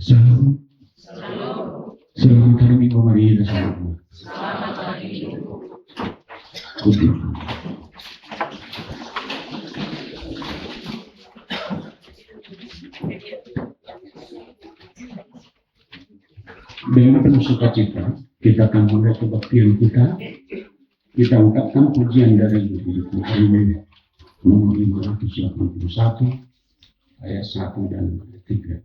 Shalom. Selamat hari Minggu Maria dan Shalom. Dengan penuh sukacita, kita akan mulai kebaktian kita. Kita ungkapkan pujian dari diri hari ini, nomor 581, ayat 1 dan 3.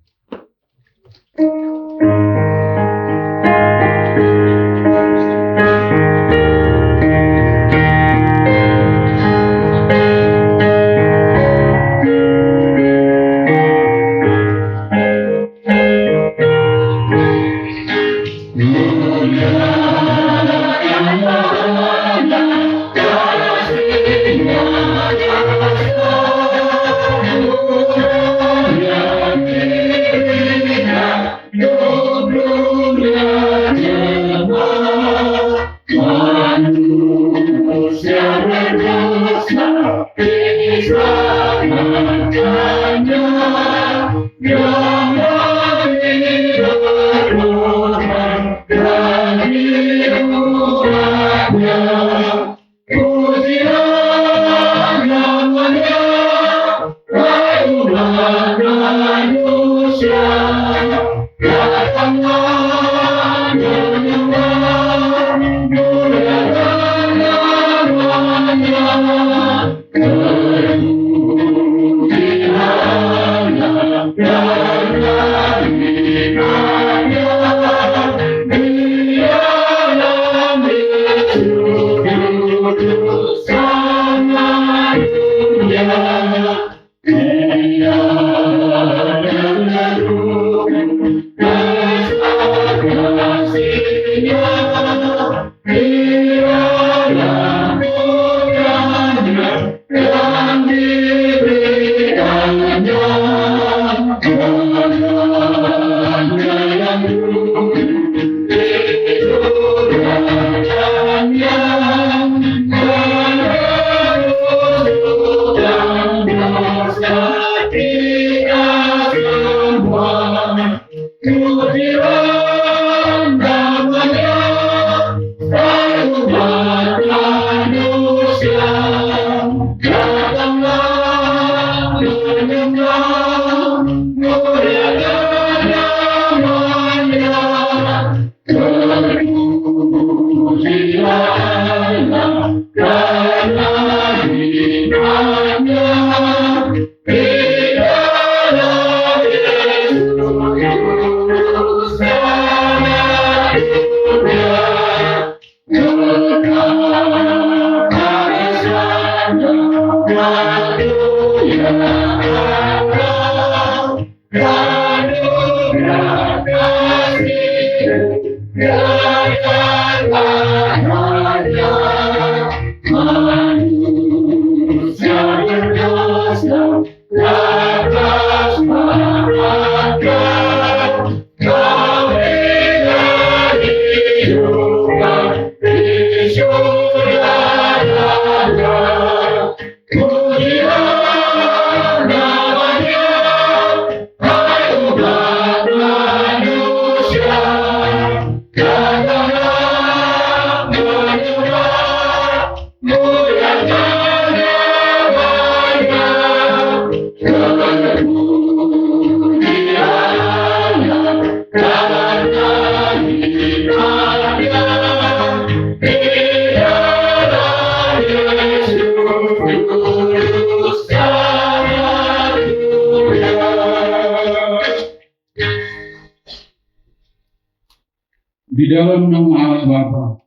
Di dalam nama Allah Bapa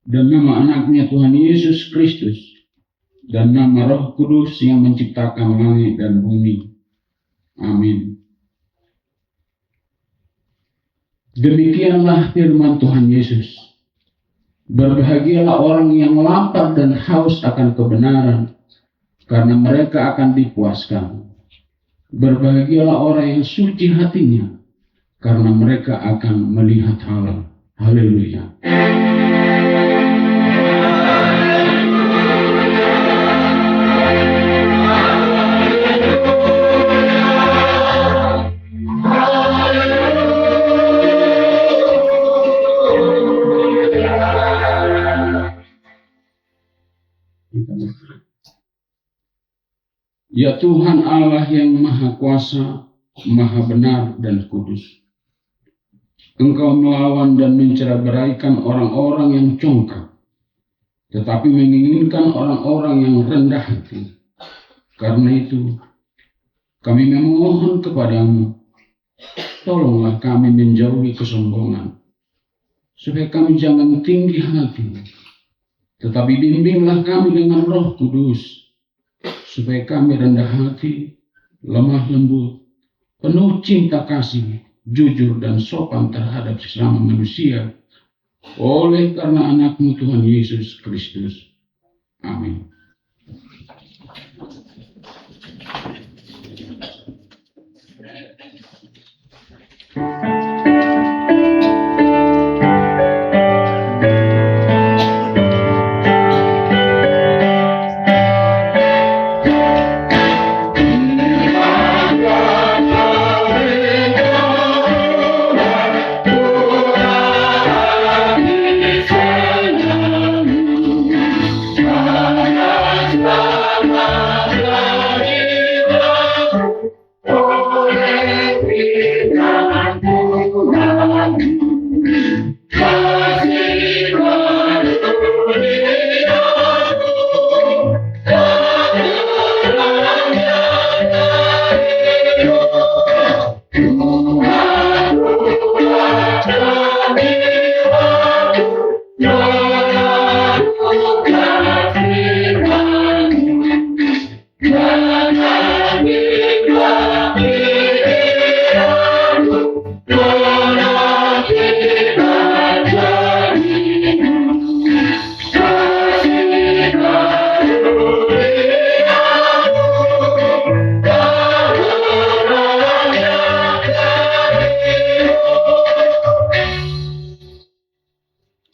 dan nama anaknya Tuhan Yesus Kristus dan nama Roh Kudus yang menciptakan langit dan bumi. Amin. Demikianlah firman Tuhan Yesus. Berbahagialah orang yang lapar dan haus akan kebenaran, karena mereka akan dipuaskan. Berbahagialah orang yang suci hatinya, karena mereka akan melihat Allah. Haleluya. Ya Tuhan Allah yang Maha Kuasa, Maha Benar dan Kudus, Engkau melawan dan mencerai-beraikan orang-orang yang congkak, tetapi menginginkan orang-orang yang rendah hati. Karena itu, kami memohon kepadamu, tolonglah kami menjauhi kesombongan, supaya kami jangan tinggi hati, tetapi bimbinglah kami dengan Roh Kudus, supaya kami rendah hati, lemah lembut, penuh cinta kasih, jujur dan sopan terhadap sesama manusia, oleh karena anakmu Tuhan Yesus Kristus. Amin.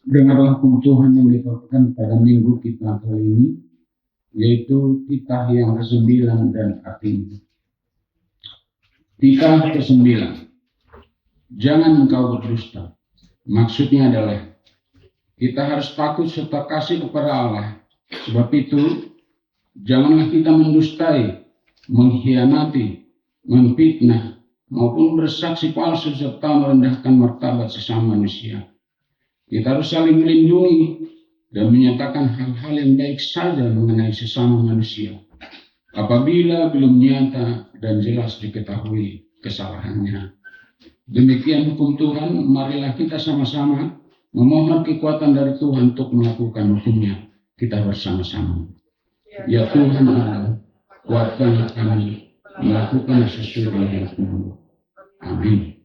Dengarlah hukum Tuhan yang dibawakan pada minggu kita kali ini, yaitu titah yang ke-9 dan artinya. Titah ke-9. Jangan engkau berdusta. Maksudnya adalah kita harus takut serta kasih kepada Allah. Sebab itu, janganlah kita mendustai, mengkhianati, memfitnah, maupun bersaksi palsu serta merendahkan martabat sesama manusia. Kita harus saling melindungi dan menyatakan hal-hal yang baik saja mengenai sesama manusia, apabila belum nyata dan jelas diketahui kesalahannya. Demikian hukum Tuhan, marilah kita sama-sama memohon kekuatan dari Tuhan untuk melakukan hukumnya. Kita bersama-sama. Ya Tuhan Allah, kuatkanlah kami melakukan sesuai dengan hukum-Mu. Amin.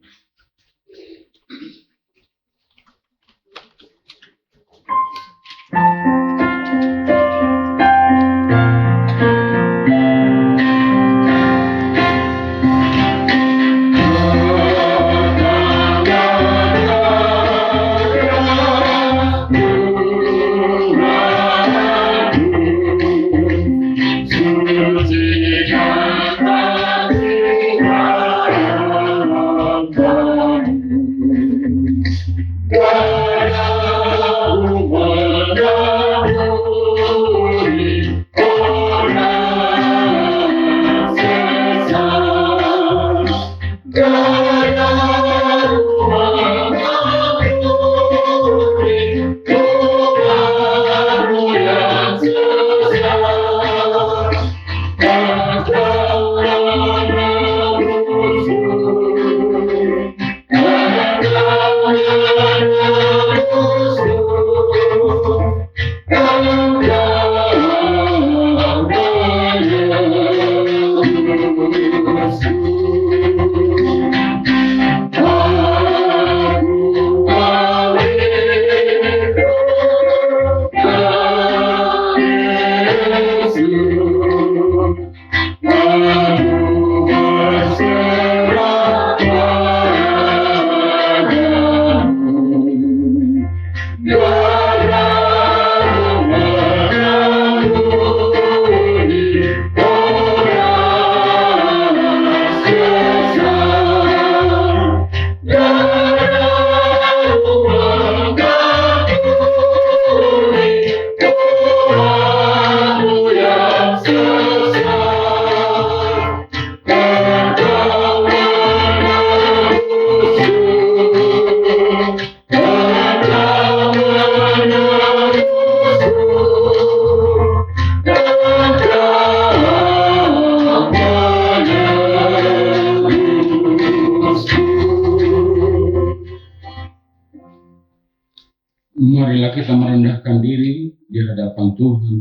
kita merendahkan diri di hadapan Tuhan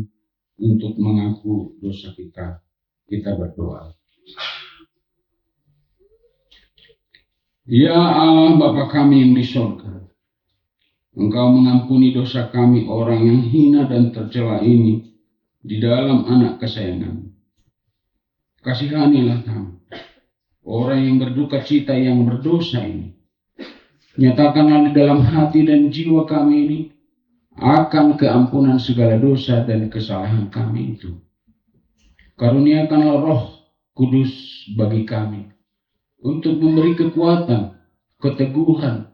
untuk mengaku dosa kita. Kita berdoa. Ya Allah Bapa kami yang di surga, Engkau mengampuni dosa kami orang yang hina dan tercela ini di dalam anak kesayangan. Kasihanilah kami, orang yang berduka cita yang berdosa ini. Nyatakanlah di dalam hati dan jiwa kami ini akan keampunan segala dosa dan kesalahan kami itu. Karuniakanlah Roh Kudus bagi kami untuk memberi kekuatan, keteguhan,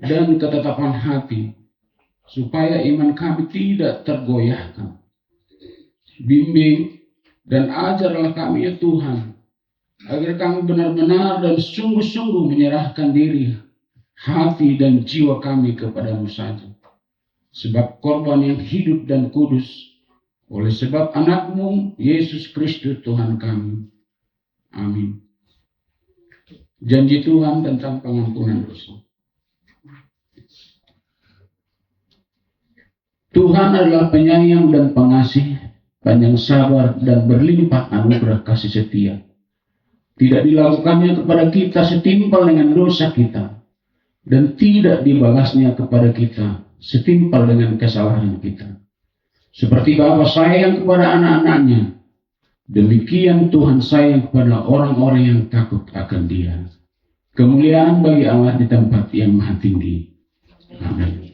dan ketetapan hati, supaya iman kami tidak tergoyahkan. Bimbing dan ajarlah kami ya Tuhan, agar kami benar-benar dan sungguh-sungguh menyerahkan diri, hati dan jiwa kami kepadamu saja. Sebab korban yang hidup dan kudus, oleh sebab anakmu Yesus Kristus Tuhan kami. Amin. Janji Tuhan tentang pengampunan dosa. Tuhan adalah penyayang dan pengasih, panjang sabar dan berlimpah anugerah kasih setia. Tidak dilakukannya kepada kita setimpal dengan dosa kita, dan tidak dibalasnya kepada kita setimpal dengan kesalahan kita. Seperti Bapa sayang kepada anak-anaknya, demikian Tuhan sayang kepada orang-orang yang takut akan Dia. Kemuliaan bagi Allah di tempat yang maha tinggi. Amin.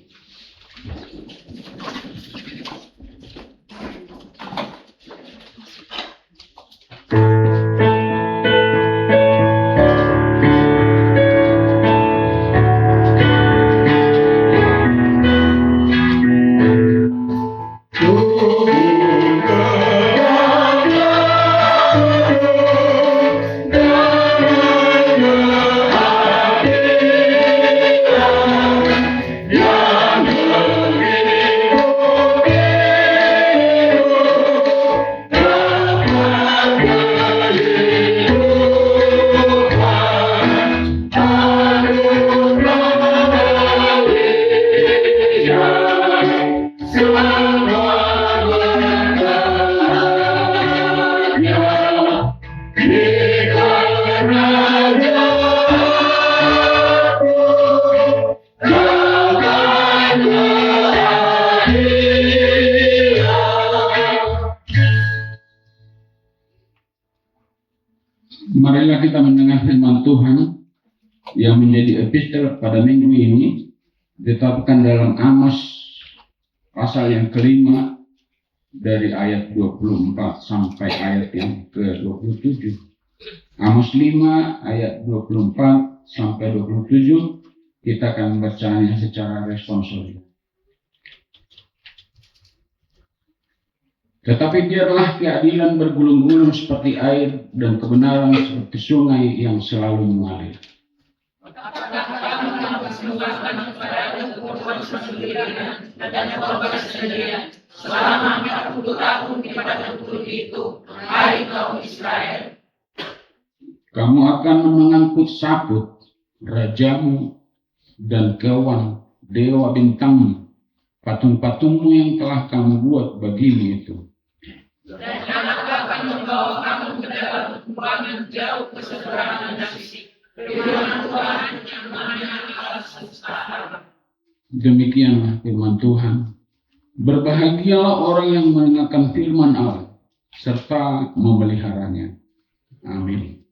Marilah kita mendengar firman Tuhan yang menjadi epistel pada minggu ini, ditetapkan dalam Amos pasal yang kelima dari ayat 24 sampai ayat yang ke-27. Amos 5 ayat 24 sampai 27, kita akan bacanya secara responsif. Tetapi biarlah keadilan bergulung-gulung seperti air dan kebenaran seperti sungai yang selalu mengalir. Selama 40 tahun di padang gurun itu, hai kaum Israel. Kamu akan mengangkut sabut, rajamu, dan kewan, dewa bintangmu, patung-patungmu yang telah kamu buat bagimu itu. Dan anak akan membawa kamu ke dalam kembangan jauh ke seberangan nasib. Firman Tuhan yang mana Allah semesta alam. Demikianlah firman Tuhan. Berbahagialah orang yang mendengarkan firman Allah serta memeliharanya. Amin.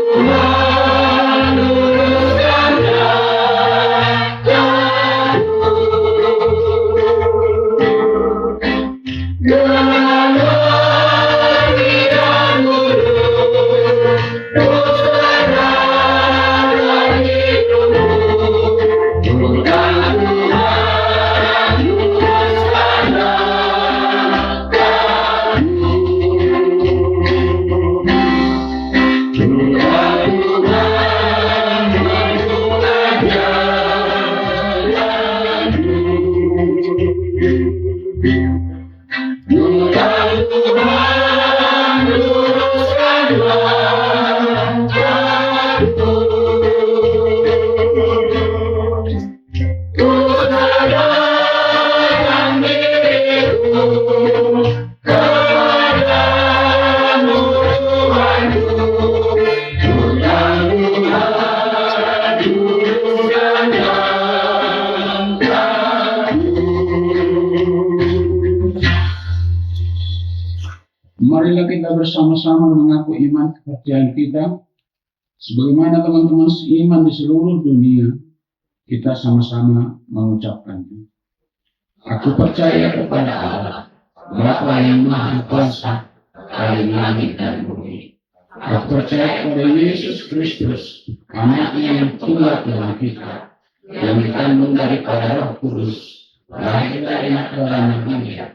Tuhan luruskan jalan kita bersama-sama mengaku iman kepercayaan kita, sebagaimana teman-teman seiman di seluruh dunia, kita sama-sama mengucapkannya. Aku percaya kepada Allah, Bapa yang Maha Kuasa, Karim langit dan bumi. Aku percaya kepada Yesus Kristus, Anaknya yang tunggal Tuhan kita, yang dikandung daripada Roh Kudus, lahir dari Maria Maria,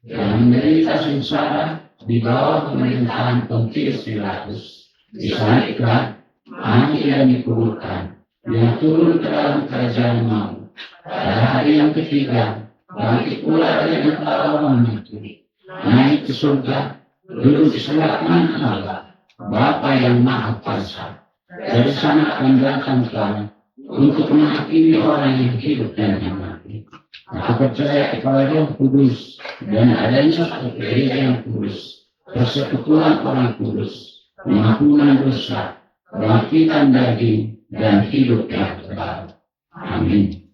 yang menderita sengsara di bawah pemerintahan Pontius Pilatus, disalibkan, mati dan dikuburkan, yang turun ke dalam kerajaan maut, pada hari yang ketiga bangkit pula dari antara orang mati, naik ke surga, duduk di sebelah kanan Allah, Bapa yang Maha Kuasa. Dari sana akan datang kembali untuk menghakimi orang yang hidup dan yang mati. Aku percaya kepada Roh Kudus dan adanya satu gereja yang kudus, persekutuan orang kudus, pengampunan dosa, bangkitan daging, dan hidup yang kekal. Amin.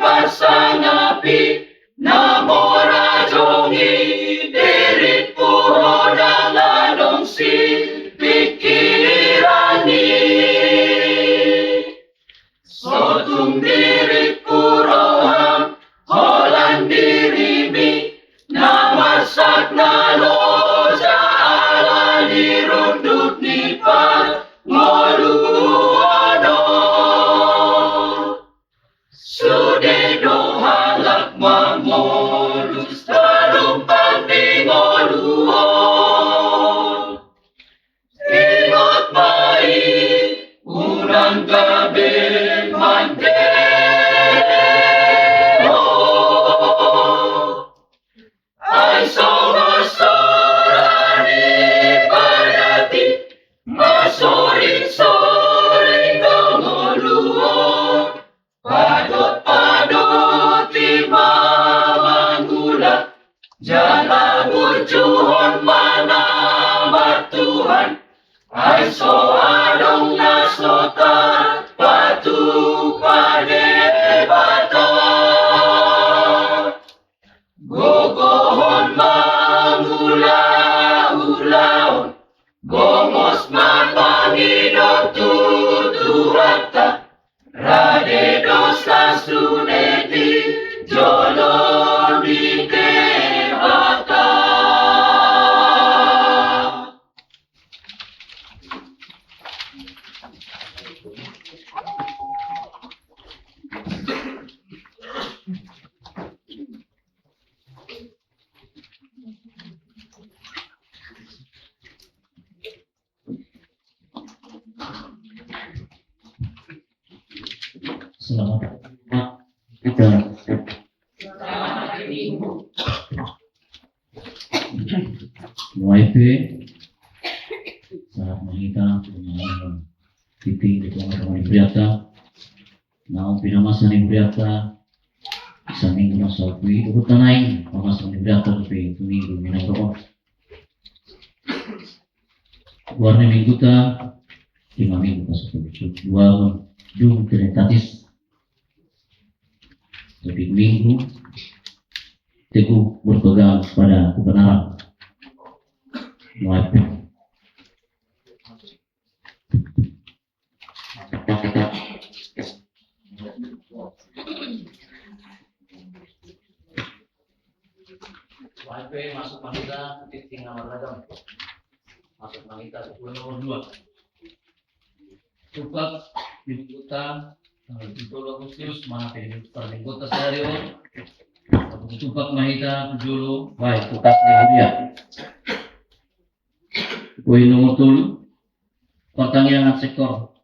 pasangapi namora jongi dirit puhoda ladong si pikirani sotung dirit puroham holan dirimi namasak naloja ala dirundut nipa ngoluono sude dohalak mamolus talumpang di ngoluon ingot mai unang gabi mandeo ay sorang-sorang padati masoring-soring kangoluon padot-padot di mamanggulat jala burjuhon manamar Tuhan ay soadong nasotan patu padebata gogohon mangulau-ulaon gomos mapangidot tuturata rade dosa suneti jolon di debata. Selamat kita WiFi saat kita dengan titik di teman-teman berita mau pinamasan di berita bisa minggu masukui urut naik pemasan di berita tapi itu minggu minang doa warna minggu ta 5 minggu masuk dua jum tentatis tapi minggu teguh berpegang pada kebenaran WiFi. WiFi masuk wanita titik nomor ragam masuk wanita 10 nomor 2 Tupak dibuka tanggal 7 Agustus mana perminggu sehari Tupak mahita julu baik tukas dia poin nomor 7 pertanyaan sektor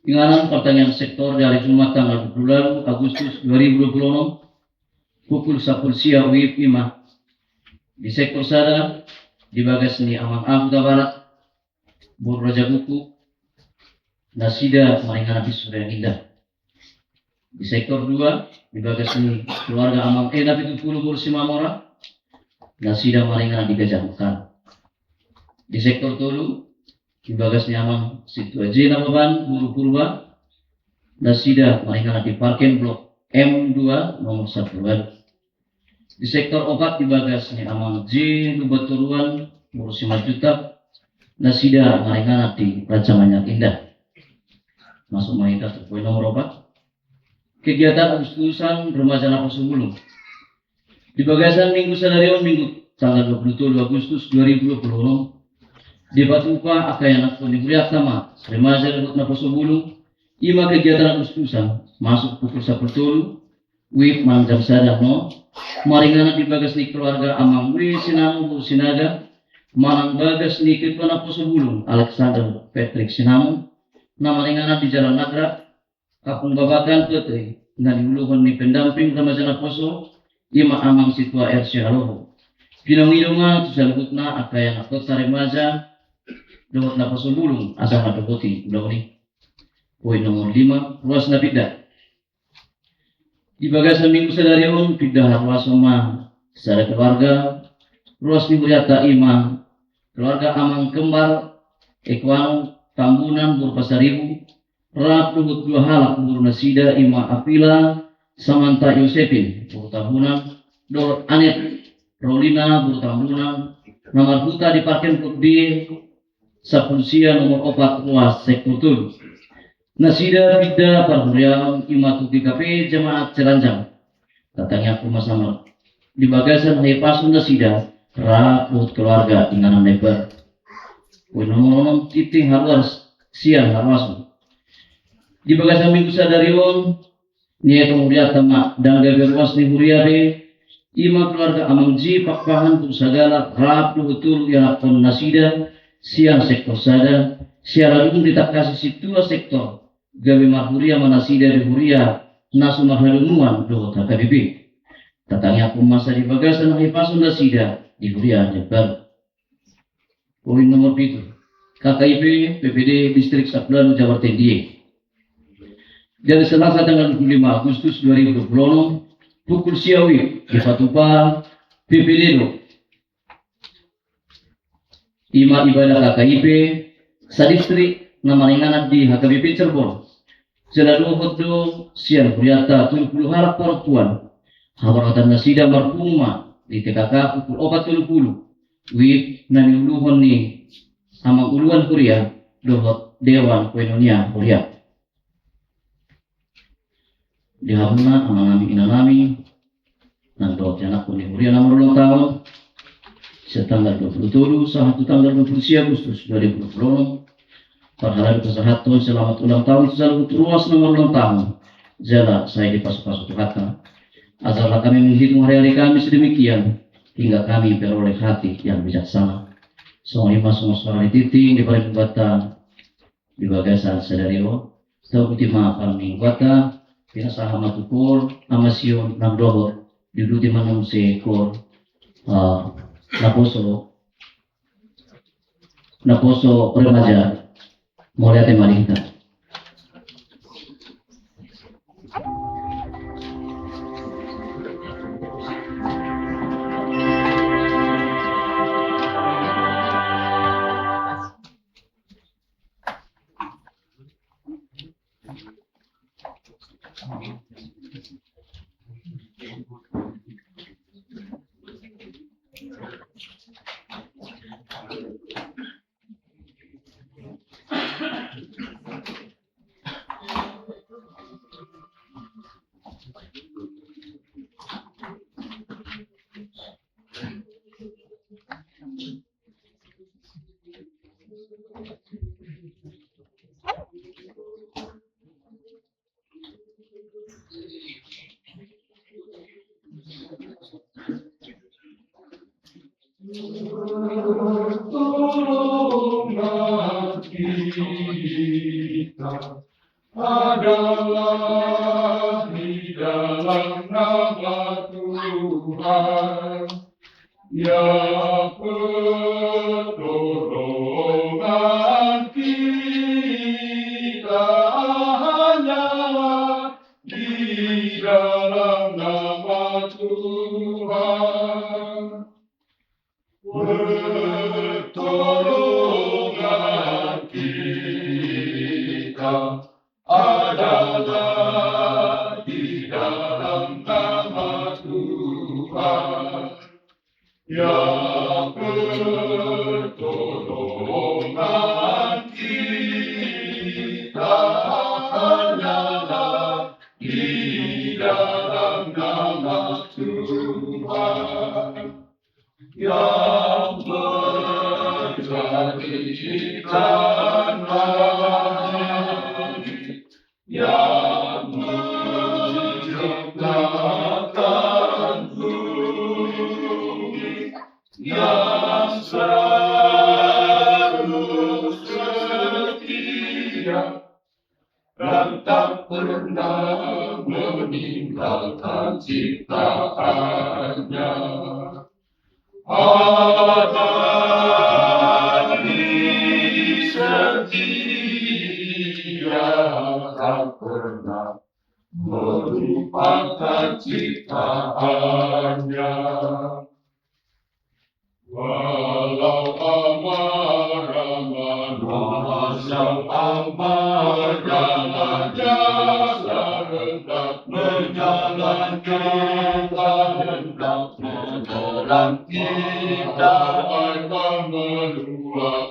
Tinggalan pertanyaan sektor dari Jumat tanggal 20 Agustus 2026 pukul 10 siang WIB 5 di sektor Sada di Bagasni Amang Ahuta Barat Bur Raja Buku Nasida Maringana Sudah Indah di sektor 2 di Bagasni keluarga Amang Enap itu 10 Bursimamora Nasida Maringana di Gajah Mekar di sektor Tolu di Bagasni Amang Situ Ajena Beban Buru Purba Nasida Maringana di Parken Blok M2 nomor 1 di sektor obat di Bagasni Amang J Lubaturuan Buru 5 juta Nasida Maringana di Raja Manyak Indah masuk mahita poin nomor 4 kegiatan Agustusan remaja Lapas Bulu di Bagasan Minggu Sadarion Minggu tanggal 27 Agustus 2026 di Batupa Akayanak Pondibria sama remaja Lapas Bulu 5 kegiatan Agustusan masuk pukul 10 WIB Manjam Sadano Maringana di Bagasni keluarga Amang W Sinamo Bu Sinaga Manang Bagasni Kepala Posobulu Alexander Patrick Sinamo nama ringana di Jalan Nagra Kapung Babakan Putri dan diuluhun ni pendamping remaja Poso Ima Amang Situa RC Aloho pinang-idungan tusalhutna akaya nakota remaja Dawat na Poso Bulung asal nadokoti ulang ni poin nomor 5 ruas na piddah di Bagasan Minggu Sadarion piddah ruas sama secara keluarga ruas minggu yata Ima keluarga Amang Kembar Ekwano Tambunan Bur Pasaribu Rap Luhut 2 halak Bur Nasida Ima Apila Samantha Yosepin, Burtahunan, Dor Anet Rolina, Burtahunan, nomor huta dipakai untuk di Sapulsia nomor 4 Ruas Sektor Nasida Bida Parhuriam Imatu TKP Jemaat Celanjang. Katanya aku sama di bagasan hai pasun nasida raput keluarga inganan lebar. Nomor titing harus siang harus. Di bagasan minggu sadarion nia kemudian temak dan gagal ni huriare ima keluarga amangji pakpahan tu segala rapu betul yang akon nasida siang sektor sada siara dulu ditakasi situa sektor gawe marhuria manasida di huria nasu marhalumuan do KBB tatangnya aku masa di bagasan hai pasun nasida di huria Jember. Poin nomor 7 KKIP PPD Distrik Sablan Jawa Tengah. Dari Selasa tanggal 25 Agustus 2020 pukul siawi di Patupa PPD Ima ibadah KKIP sadistrik nama ringanat di HKBP Cirebon selalu hodo siang priata 70 harap perempuan habaratan nasida marpuma di TKK pukul 4.30 wib nani uluhon ni amang uluan Korea dohot Dewan Koinonia Korea dihamna amanami inanami nang dohot anak pun di Korea nomor ulang tahun setanggal 27 satu tanggal 20 Agustus 2020 perharap kesehatan selamat ulang tahun selalu terus nomor ulang tahun jala saya di pasuk-pasuk kata asallah kami menghitung hari-hari kami sedemikian hingga kami beroleh hati yang bijaksana semua suara titing di peribatan di bagasan sadario tahu kutima kami kata pina sahama tukul amasion nang dohot diduti manung sekor naposo remaja mulai temalita. Pertolongan kita adalah di dalam nama Tuhan, ya pertolongan kita hanyalah di dalam nama Tuhan. Pertolongan kita adalah di dalam nama Tuhan, ya pertolongan kita hanyalah di dalam nama Tuhan. Yang menjadikan langit, yang menciptakan bumi, yang selalu setia dan tak pernah meninggalkan ciptaannya. Ada di setia tak pernah melupakan ciptaannya. Walau amarah manusia hendak menyala jalan kehendak menolong kita.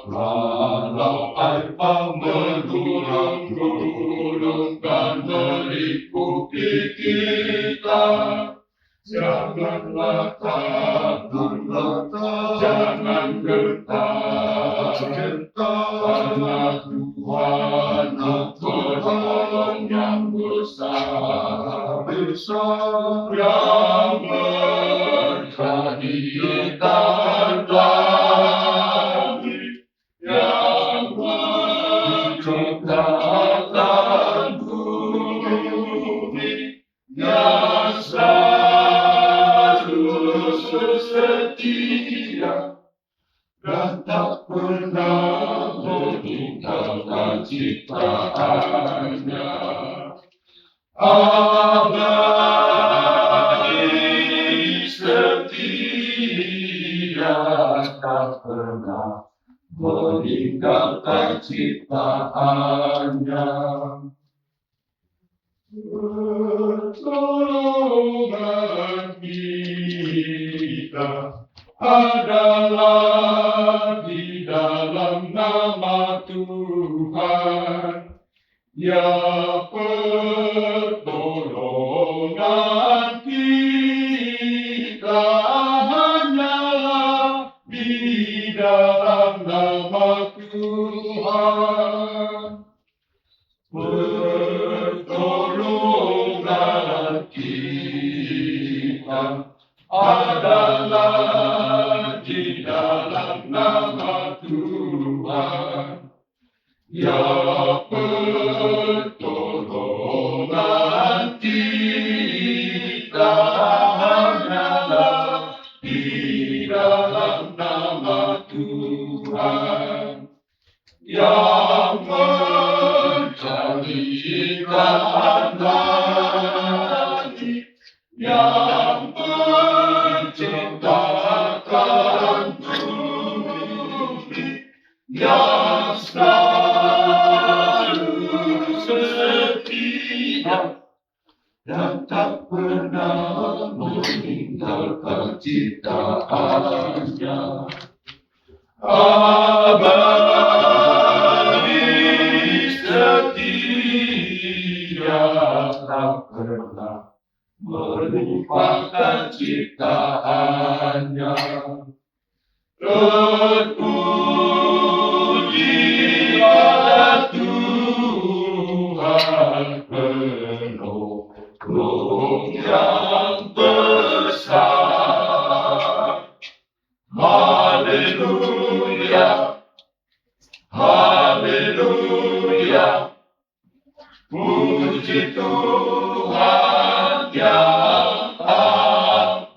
Walau air meluap gunung dan meliputi kita, janganlah takut, jangan gentar, karena Tuhan penolong yang besar, yang menjadikan langit, yang menciptakan bumi, yang selalu setia dan tak pernah meninggalkan ciptaannya. Abadi setia, tak pernah meninggalkan ciptaannya. Pertolongan kita adalah di dalam nama Tuhan. Ya, pertolongan kita hanyalah di dalam nama Tuhan. Pertolongan kita adalah di dalam nama Tuhan. Ya, pertolongan kita hanyalah di dalam nama Tuhan, yang menjadikan langit, yang menciptakan bumi, yang selalu setia dan tak pernah meninggalkan ciptaannya. Abadi setia, tak pernah melupakan ciptaannya. Terpujilah Tuhan, penolong yang besar. Haleluya, haleluya, puji Tuhan yang akbar.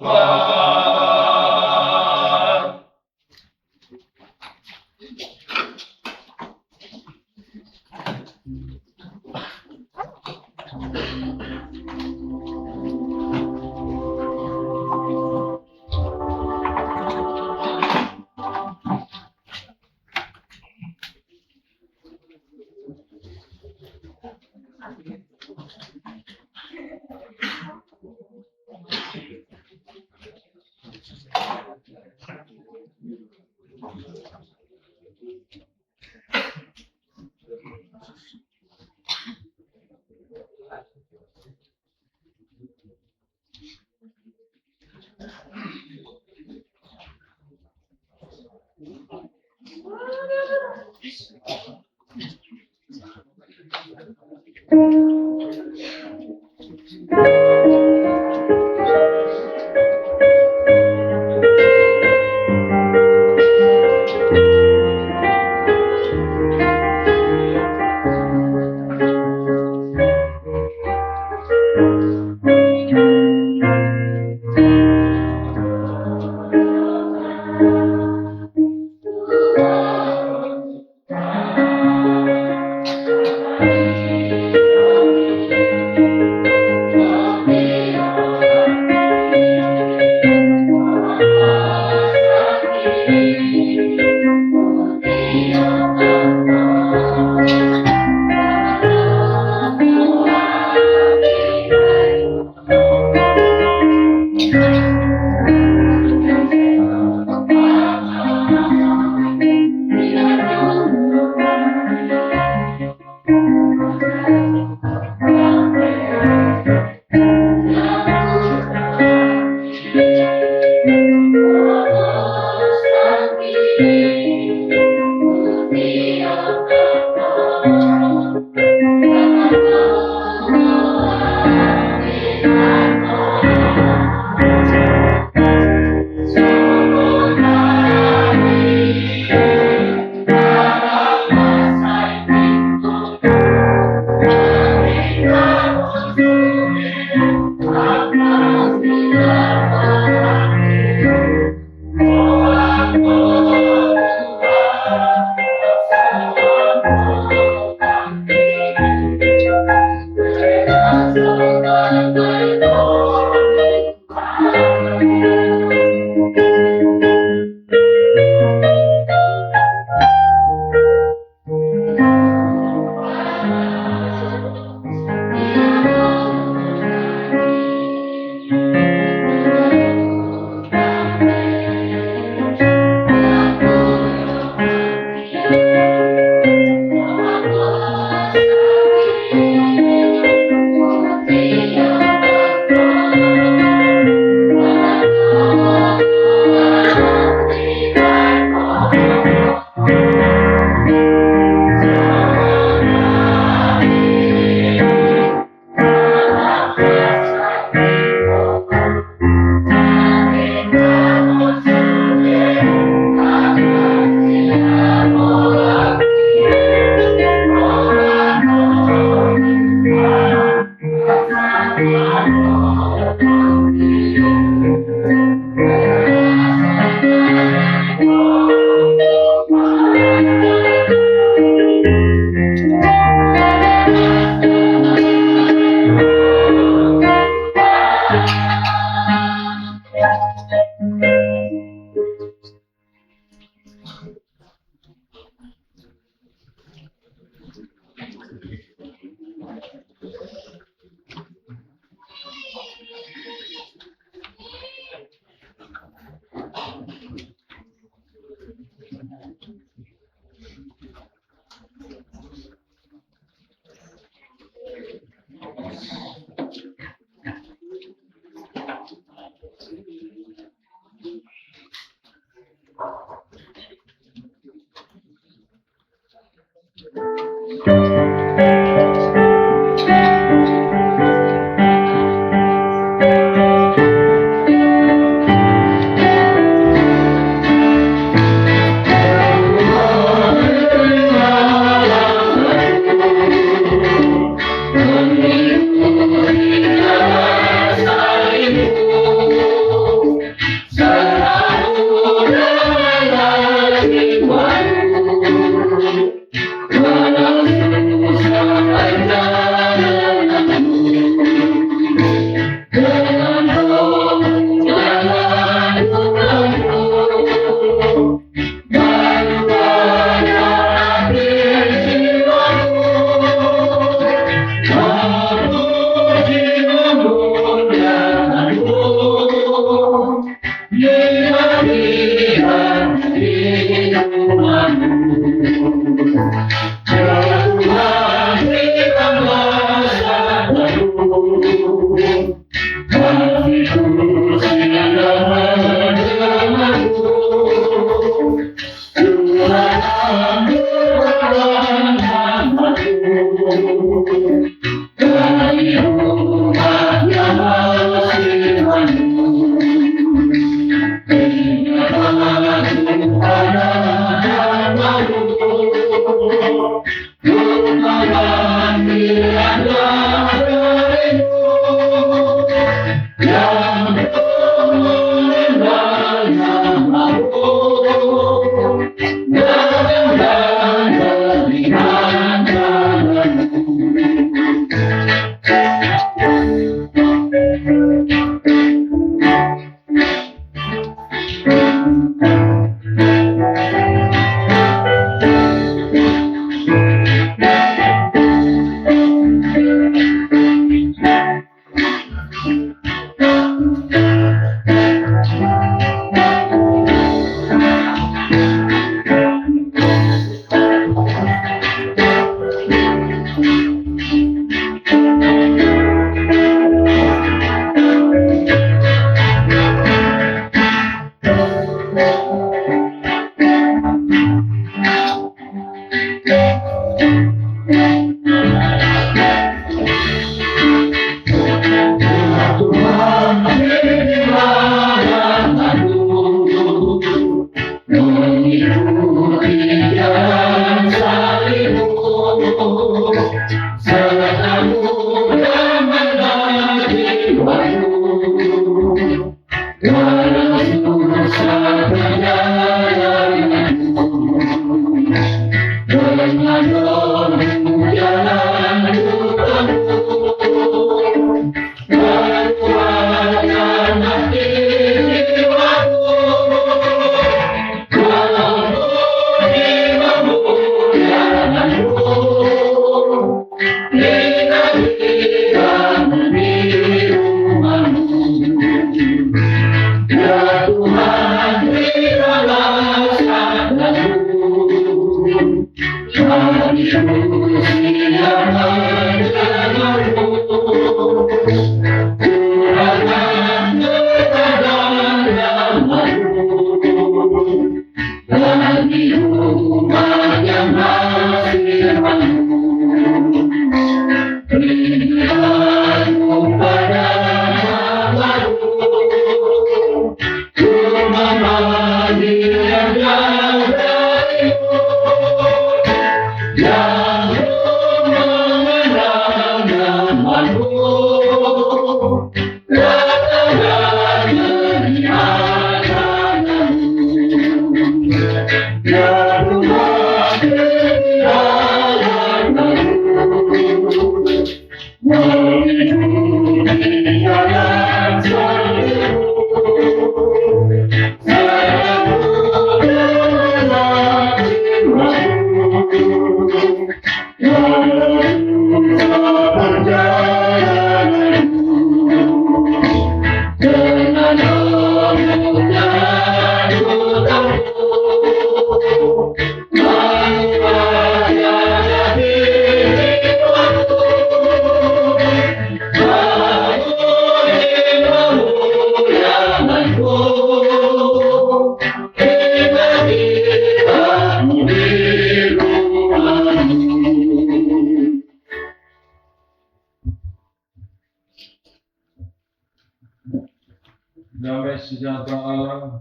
Damai sejahtera Allah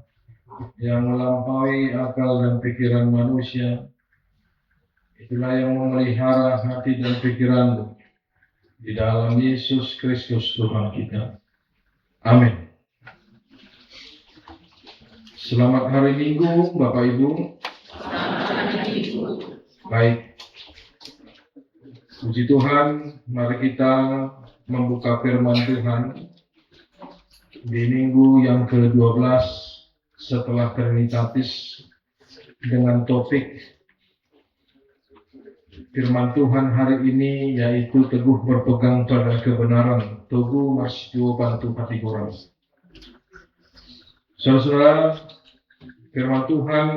yang melampaui akal dan pikiran manusia, itulah yang memelihara hati dan pikiranmu di dalam Yesus Kristus Tuhan kita. Amin. Selamat hari Minggu, Bapak Ibu. Baik. Puji Tuhan, mari kita membuka firman Tuhan di minggu yang ke-12 setelah Trinitatis dengan topik firman Tuhan hari ini, yaitu teguh berpegang pada kebenaran, Togu Marsidio Bantu Patikuran. Saudara-saudara, firman Tuhan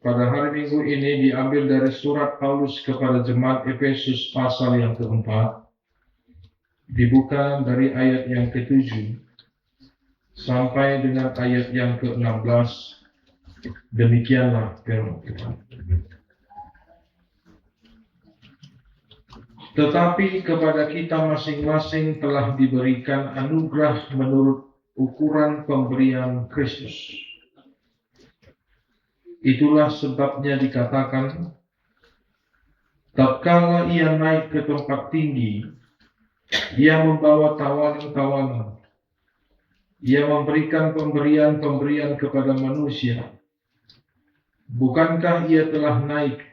pada hari Minggu ini diambil dari surat Paulus kepada jemaat Efesus pasal yang keempat, dibuka dari ayat yang ke-7 sampai dengan ayat yang ke-16. Demikianlah firman Tuhan. Tetapi kepada kita masing-masing telah diberikan anugerah menurut ukuran pemberian Kristus. Itulah sebabnya dikatakan, tatkala ia naik ke tempat tinggi, ia membawa tawanan-tawanan. Ia memberikan pemberian-pemberian kepada manusia. Bukankah ia telah naik?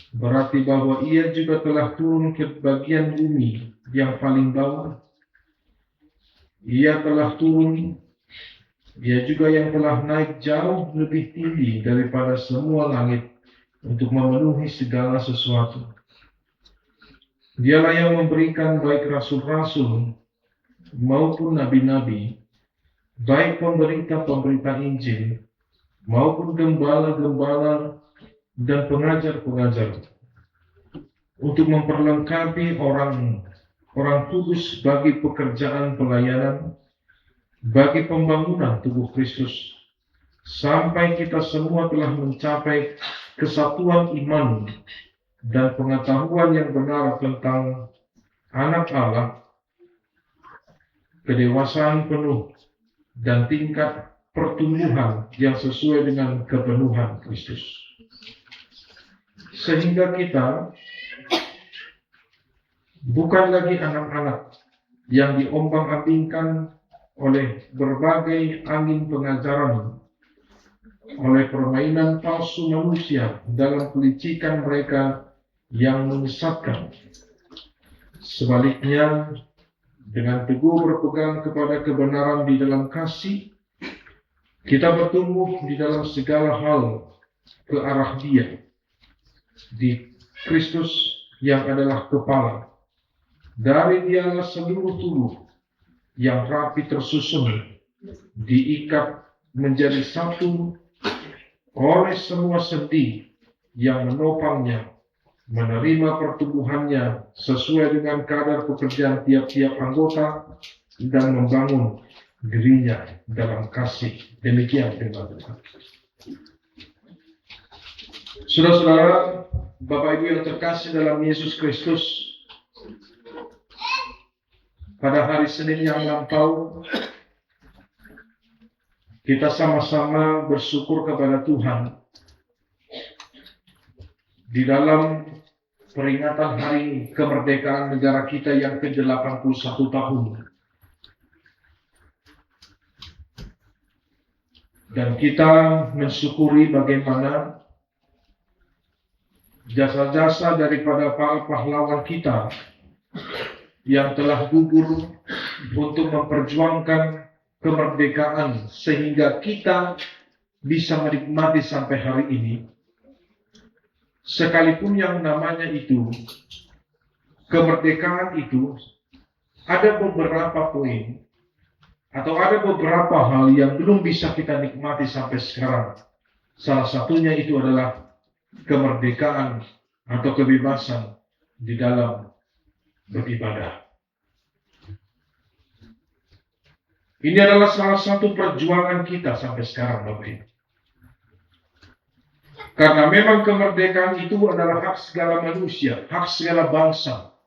Berarti bahwa ia juga telah turun ke bagian bumi yang paling bawah. Ia telah turun, ia juga yang telah naik jauh lebih tinggi daripada semua langit untuk memenuhi segala sesuatu. Dialah yang memberikan baik rasul-rasul maupun nabi-nabi, baik pemberita-pemberita Injil maupun gembala-gembala dan pengajar-pengajar, untuk memperlengkapi orang kudus bagi pekerjaan pelayanan, bagi pembangunan tubuh Kristus, sampai kita semua telah mencapai kesatuan iman dan pengetahuan yang benar tentang Anak Allah, kedewasaan penuh dan tingkat pertumbuhan yang sesuai dengan kepenuhan Kristus. Sehingga kita bukan lagi anak-anak yang diombang-ambingkan oleh berbagai angin pengajaran, oleh permainan palsu manusia dalam pelicikan mereka yang menyesatkan. Sebaliknya, dengan teguh berpegang kepada kebenaran di dalam kasih, kita bertumbuh di dalam segala hal ke arah Dia, di Kristus yang adalah kepala. Dari Dialah seluruh tubuh yang rapi tersusun, diikat menjadi satu oleh semua sendi yang menopangnya, menerima pertumbuhannya sesuai dengan kadar pekerjaan tiap-tiap anggota, dan membangun dirinya dalam kasih. Demikian firman Tuhan. Saudara-saudara, Bapak Ibu yang terkasih dalam Yesus Kristus, pada hari Senin yang lampau, kita sama-sama bersyukur kepada Tuhan di dalam peringatan hari kemerdekaan negara kita yang ke-81 tahun. Dan kita mensyukuri bagaimana jasa-jasa daripada para pahlawan kita yang telah gugur untuk memperjuangkan kemerdekaan sehingga kita bisa menikmati sampai hari ini. Sekalipun yang namanya itu kemerdekaan itu ada beberapa poin atau ada beberapa hal yang belum bisa kita nikmati sampai sekarang. Salah satunya itu adalah kemerdekaan atau kebebasan di dalam beribadah. Ini adalah salah satu perjuangan kita sampai sekarang, Bapak Ibu. Karena memang kemerdekaan itu adalah hak segala manusia, hak segala bangsa,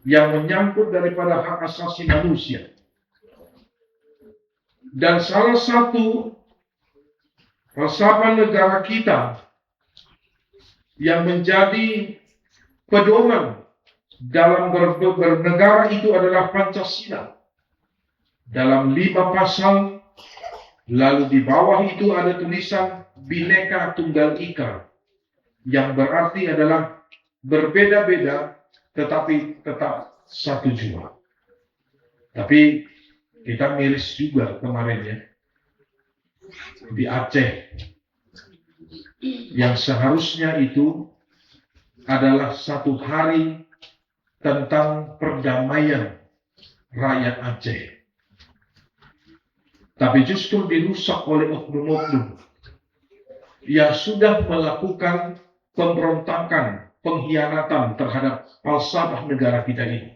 yang menyangkut daripada hak asasi manusia. Dan salah satu falsafah negara kita yang menjadi pedoman dalam bernegara itu adalah Pancasila. Dalam 5 pasal, lalu di bawah itu ada tulisan Bhinneka Tunggal Ika, yang berarti adalah berbeda-beda tetapi tetap satu jua. Tapi kita miris juga kemarin ya, di Aceh, yang seharusnya itu adalah satu hari tentang perdamaian rakyat Aceh. Tapi justru dirusak oleh oknum-oknum yang sudah melakukan pemberontakan, pengkhianatan terhadap falsafah negara kita ini.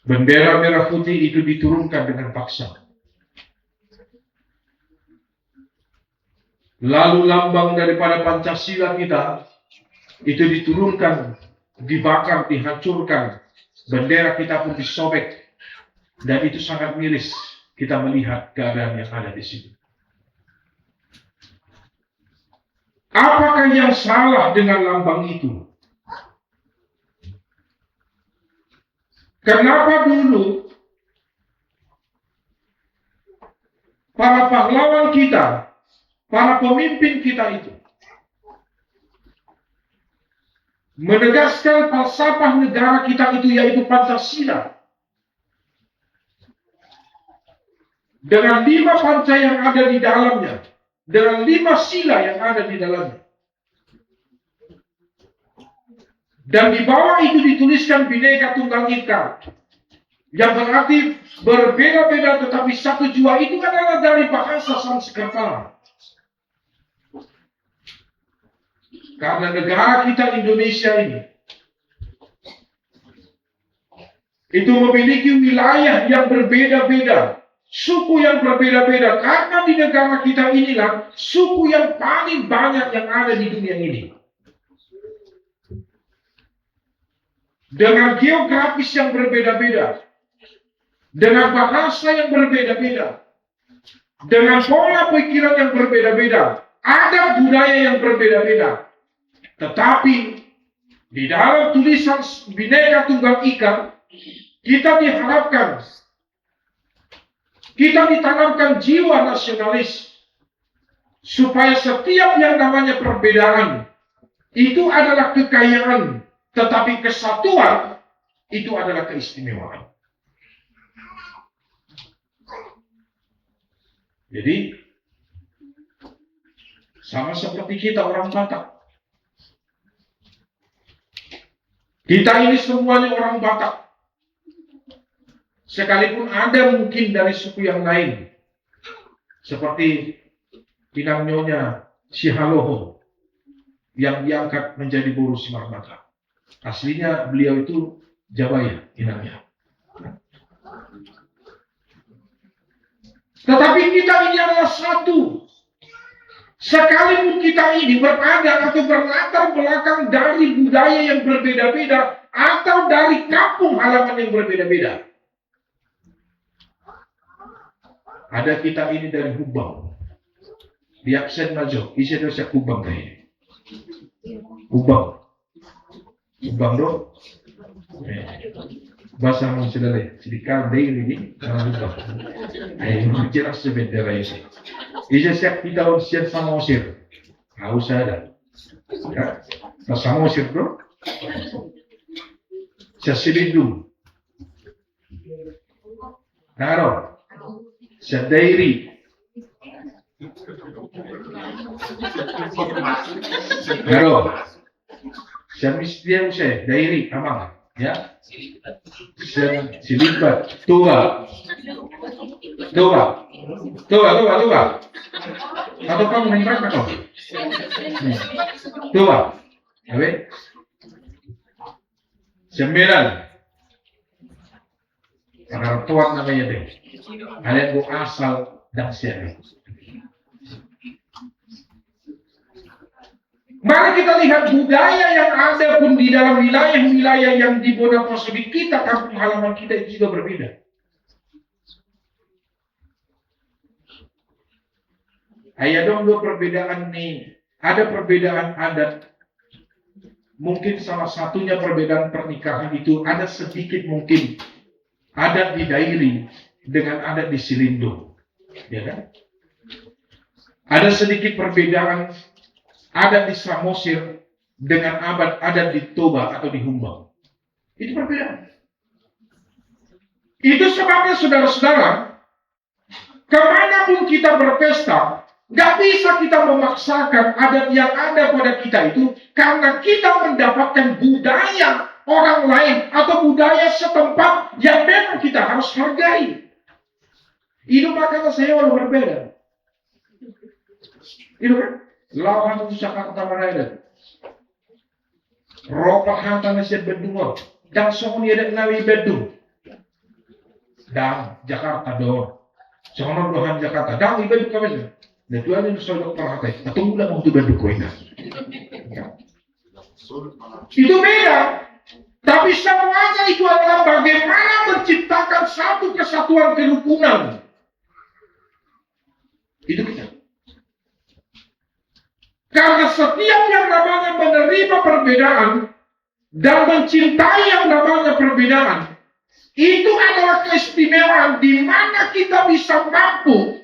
Bendera merah putih itu diturunkan dengan paksa. Lalu lambang daripada Pancasila kita itu diturunkan, dibakar, dihancurkan. Bendera kita pun disobek. Dan itu sangat miris kita melihat keadaan yang ada di sini. Apakah yang salah dengan lambang itu? Kenapa dulu para pahlawan kita, para pemimpin kita itu menegaskan falsafah negara kita itu, yaitu Pancasila, dengan 5 panca yang ada di dalamnya, dengan 5 sila yang ada di dalamnya. Dan di bawah itu dituliskan Bhinneka Tunggal Ika, yang berarti berbeda-beda tetapi satu jua. Itu adalah dari bahasa Sanskerta. Karena negara kita Indonesia ini itu memiliki wilayah yang berbeda-beda, suku yang berbeda-beda. Karena di negara kita inilah suku yang paling banyak yang ada di dunia ini. Dengan geografis yang berbeda-beda, dengan bahasa yang berbeda-beda, dengan pola pikiran yang berbeda-beda, ada budaya yang berbeda-beda. Tetapi di dalam tulisan Bhinneka Tunggal Ika, kita diharapkan, kita ditanamkan jiwa nasionalis, supaya setiap yang namanya perbedaan itu adalah kekayaan, tetapi kesatuan itu adalah keistimewaan. Jadi sama seperti kita orang Batak. Kita ini semuanya orang Batak. Sekalipun ada mungkin dari suku yang lain, seperti Pinang Nyonya Sihaloho yang diangkat menjadi Boru Simar Batak. Aslinya beliau itu Jawaya, Pinangnya. Tetapi kita ini adalah satu. Sekalipun kita ini berada atau berlatar belakang dari budaya yang berbeda-beda atau dari kampung halaman yang berbeda-beda. Ada kita ini dari Hubang. Di aksen Majo, isi dosa Hubang kayaknya. Hubang. Hubang dong. Bahasa mo sila rin. Sedikit day ini karena Hubang. Ay, jelas sebentar ini. Isa siya kita siya sa Samosir. Haus ada. Ya, sa Samosir bro. Sa Silindung. Naro. Sa Dairy. Naro. Sa Mistiyan siya, Dairy, amang. Ya. Silibat. Tua. Atau kamu yang berapa kau? Tua. Oke. 9. Karena tuan namanya deh. Kalian bu asal dan siapa? Mari kita lihat budaya yang ada pun di dalam wilayah-wilayah yang di Bonaparte kita, kampung halaman kita itu juga berbeda. Ayo dong dua perbedaan nih. Ada perbedaan adat. Mungkin salah satunya perbedaan pernikahan itu ada sedikit mungkin adat di Dairi dengan adat di Silindo, ya kan? Ada sedikit perbedaan adat di Samosir dengan adat di Toba atau di Humbang. Itu perbedaan. Itu sebabnya saudara-saudara, kemanapun kita berpesta, nggak bisa kita memaksakan adat yang ada pada kita itu, karena kita mendapatkan budaya orang lain atau budaya setempat yang memang kita harus hargai. Itu makanya saya walau berbeda. Itu kan? Lawan Jakarta Maraya. Ropa hantar nasi berdua. Dan sohoni ada nawi bedung. Dan Jakarta dor. Sohoni dohan Jakarta. Dan ibu kami. Dan tuan ini sodok perhati. Atau mula mau tu bedung kau ingat. Itu beda. Tapi semuanya itu adalah bagaimana menciptakan satu kesatuan kerukunan. Itu kita. Karena setiap yang namanya menerima perbedaan dan mencintai yang namanya perbedaan, itu adalah keistimewaan di mana kita bisa mampu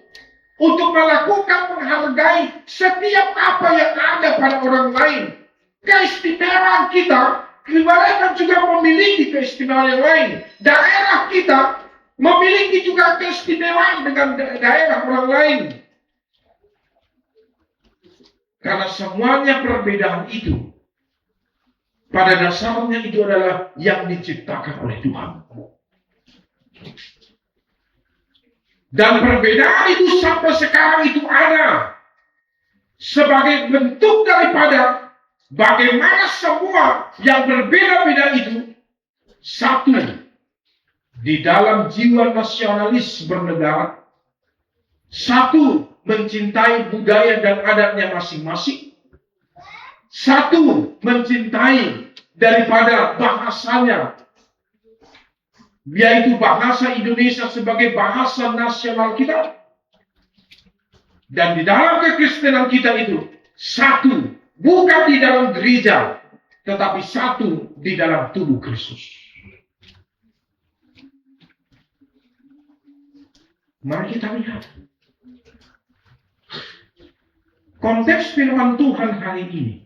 untuk melakukan menghargai setiap apa yang ada pada orang lain. Keistimewaan kita, mereka juga memiliki keistimewaan yang lain. Daerah kita memiliki juga keistimewaan dengan daerah orang lain. Karena semuanya perbedaan itu, pada dasarnya itu adalah yang diciptakan oleh Tuhan. Dan perbedaan itu sampai sekarang itu ada sebagai bentuk daripada bagaimana semua yang berbeda-beda itu satu di dalam jiwa nasionalis bernegara, satu mencintai budaya dan adatnya masing-masing, satu mencintai daripada bahasanya, yaitu bahasa Indonesia sebagai bahasa nasional kita. Dan di dalam kekristenan kita itu satu, bukan di dalam gereja, tetapi satu di dalam tubuh Kristus. Mari kita lihat konteks firman Tuhan hari ini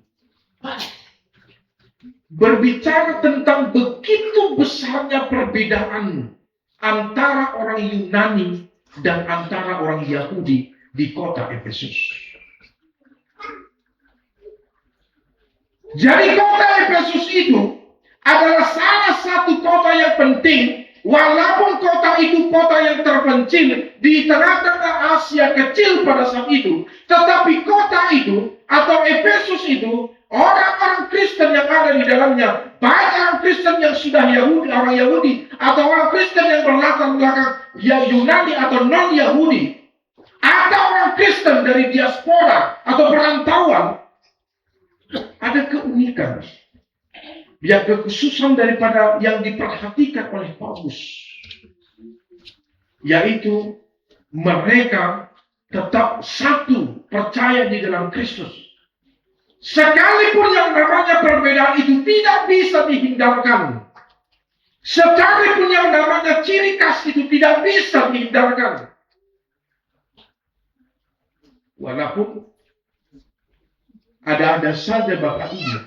berbicara tentang begitu besarnya perbedaan antara orang Yunani dan antara orang Yahudi di kota Efesus. Jadi kota Efesus itu adalah salah satu kota yang penting, walaupun kota itu kota yang terpencil di tengah-tengah Asia kecil pada saat itu, tetapi kota itu atau Efesus itu, orang-orang Kristen yang ada di dalamnya, baik orang Kristen yang sudah Yahudi, orang Yahudi, atau orang Kristen yang berlatar belakang ya Yunani atau non-Yahudi, atau orang Kristen dari diaspora atau perantauan, ada keunikan, ya kekhususan daripada yang diperhatikan oleh Paulus, yaitu mereka tetap satu percaya di dalam Kristus. Sekalipun yang namanya perbedaan itu tidak bisa dihindarkan, sekalipun yang namanya ciri khas itu tidak bisa dihindarkan, walaupun ada saja Bapak Ibu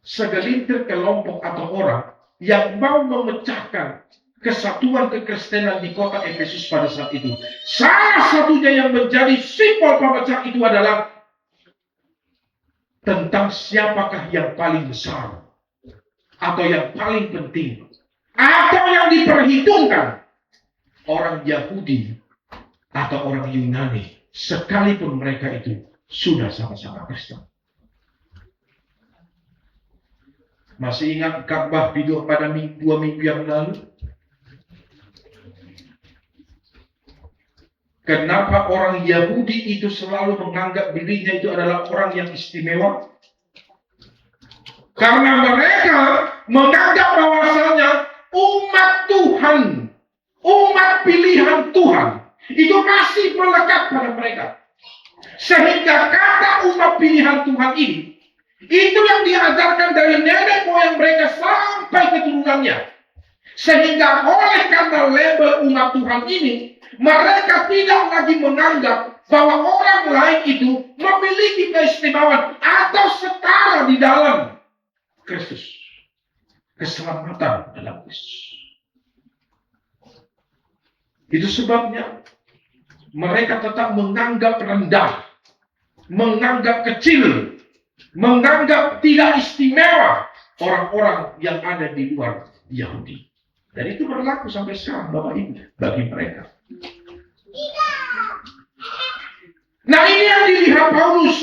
segelintir kelompok atau orang yang mau memecahkan kesatuan kekristenan di kota Efesus pada saat itu. Salah satunya yang menjadi simbol pemecah itu adalah tentang siapakah yang paling besar atau yang paling penting atau yang diperhitungkan orang Yahudi atau orang Yunani, sekalipun mereka itu sudah sama-sama Kristen. Masih ingat khotbah video pada 2 minggu yang lalu? Kenapa orang Yahudi itu selalu menganggap dirinya itu adalah orang yang istimewa? Karena mereka menganggap bahwasanya umat Tuhan, umat pilihan Tuhan, itu masih melekat pada mereka. Sehingga kata umat pilihan Tuhan ini, itu yang diajarkan dari nenek moyang mereka sampai keturunannya. Sehingga oleh karena label umat Tuhan ini, mereka tidak lagi menganggap bahwa orang lain itu memiliki keistimewaan atau setara di dalam Kristus. Keselamatan dalam Kristus. Itu sebabnya mereka tetap menganggap rendah, menganggap kecil, menganggap tidak istimewa orang-orang yang ada di luar Yahudi. Dan itu berlaku sampai sekarang, Bapak Ibu, bagi mereka. Nah, ini yang dilihat Paulus.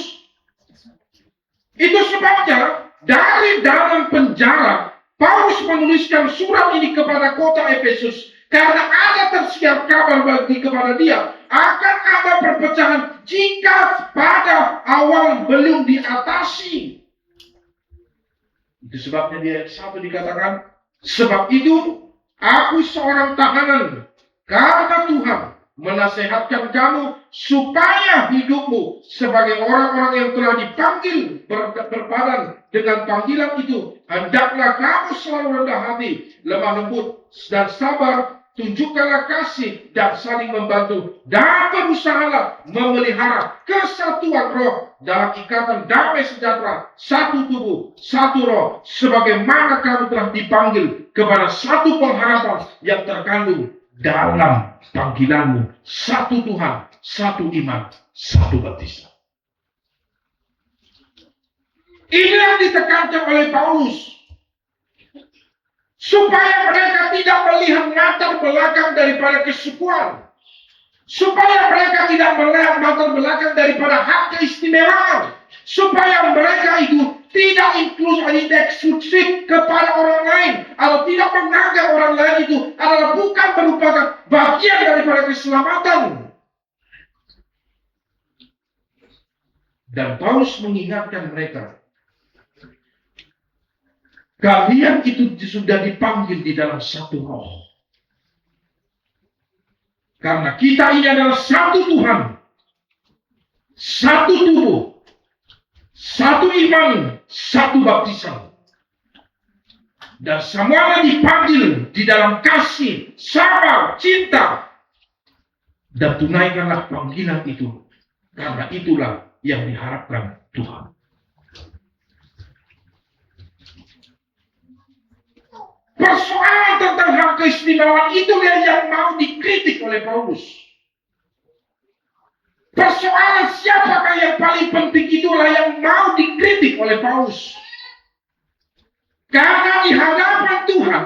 Itu sebabnya dari dalam penjara Paulus menuliskan surat ini kepada kota Efesus karena ada tersiar kabar kepada dia akan ada perpecahan jika pada awal belum diatasi. Itu sebabnya di ayat 1 dikatakan, sebab itu aku seorang tahanan karena Tuhan menasehatkan kamu supaya hidupmu sebagai orang-orang yang telah dipanggil berpadan dengan panggilan itu, hendaklah kamu selalu rendah hati, lemah lembut dan sabar, tunjukkanlah kasih dan saling membantu, dan berusahalah memelihara kesatuan roh dalam ikatan damai sejahtera, satu tubuh, satu roh, sebagaimana kamu telah dipanggil kepada satu pengharapan yang terkandung dalam panggilanmu, satu Tuhan, satu iman, satu baptisan. Ini yang ditekankan oleh Paulus, supaya mereka tidak melihat latar belakang daripada kesukuan, supaya mereka tidak melihat latar belakang daripada hak keistimewaan, supaya mereka itu tidak eksklusif kepada orang lain, atau tidak menganggap orang lain itu adalah bukan merupakan bagian daripada keselamatan. Dan Paulus mengingatkan mereka, kalian itu sudah dipanggil di dalam satu roh. Karena kita ini adalah satu Tuhan, satu tubuh, satu iman, satu baptisan. Dan semuanya dipanggil di dalam kasih, sabar, cinta. Dan tunaikanlah panggilan itu. Karena itulah yang diharapkan Tuhan. Persoalan tentang hak keistimewaan itulah yang mau dikritik oleh Paulus. Persoalan siapakah yang paling penting itulah yang mau dikritik oleh Paulus. Karena di hadapan Tuhan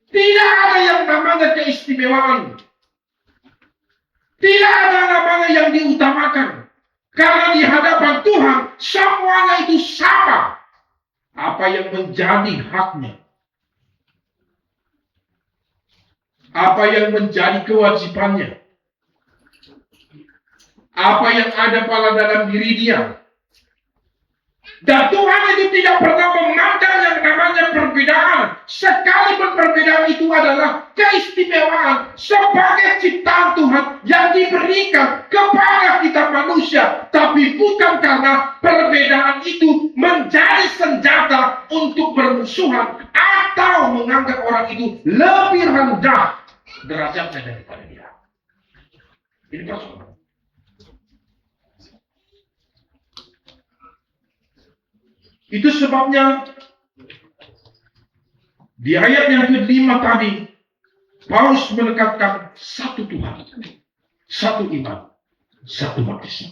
tidak ada yang namanya keistimewaan. Tidak ada namanya yang diutamakan. Karena di hadapan Tuhan semuanya itu sama. Apa yang menjadi haknya, apa yang menjadi kewajibannya, apa yang ada pada dalam diri dia. Dan Tuhan itu tidak pernah memandang yang namanya perbedaan, sekalipun perbedaan itu adalah keistimewaan sebagai ciptaan Tuhan yang diberikan kepada kita manusia, tapi bukan karena perbedaan itu menjadi senjata untuk bermusuhan atau menganggap orang itu lebih rendah derajatnya daripada dia. Ini persoalan. Itu sebabnya di ayat yang ke-5 tadi Paulus menekankan satu Tuhan, satu iman, satu baptisan.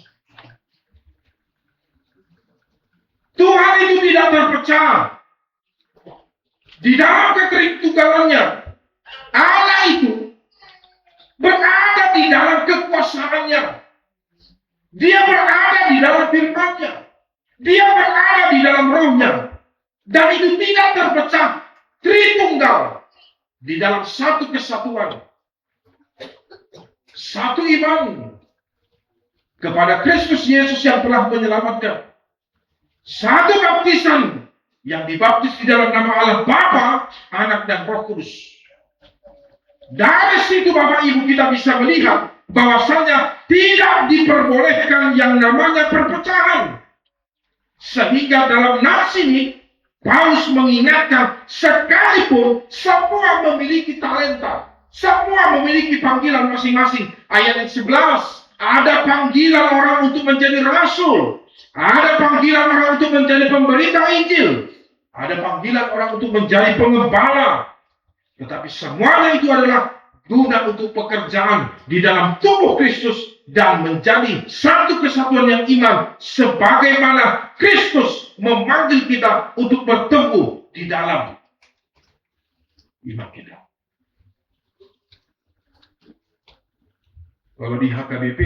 Tuhan itu tidak terpecah. Di dalam ketertunggalannya, Allah itu berada di dalam kekuasaannya. Dia berada di dalam firman-Nya. Dia berada di dalam rohnya. Dan itu tidak terpecah. Tritunggal. Di dalam satu kesatuan. Satu iman kepada Kristus Yesus yang telah menyelamatkan. Satu baptisan yang dibaptis di dalam nama Allah Bapa, Anak, dan Roh Kudus. Dari situ Bapak Ibu kita bisa melihat bahwasanya tidak diperbolehkan yang namanya perpecahan. Sehingga dalam nas ini Paulus mengingatkan sekalipun semua memiliki talenta, semua memiliki panggilan masing-masing. Ayat yang 11, ada panggilan orang untuk menjadi rasul, ada panggilan orang untuk menjadi pemberita Injil, ada panggilan orang untuk menjadi pengembala. Tetapi semuanya itu adalah guna untuk pekerjaan di dalam tubuh Kristus dan menjadi satu kesatuan yang iman, sebagaimana Kristus memanggil kita untuk bertumbuh di dalam iman kita. Kalau di HKBP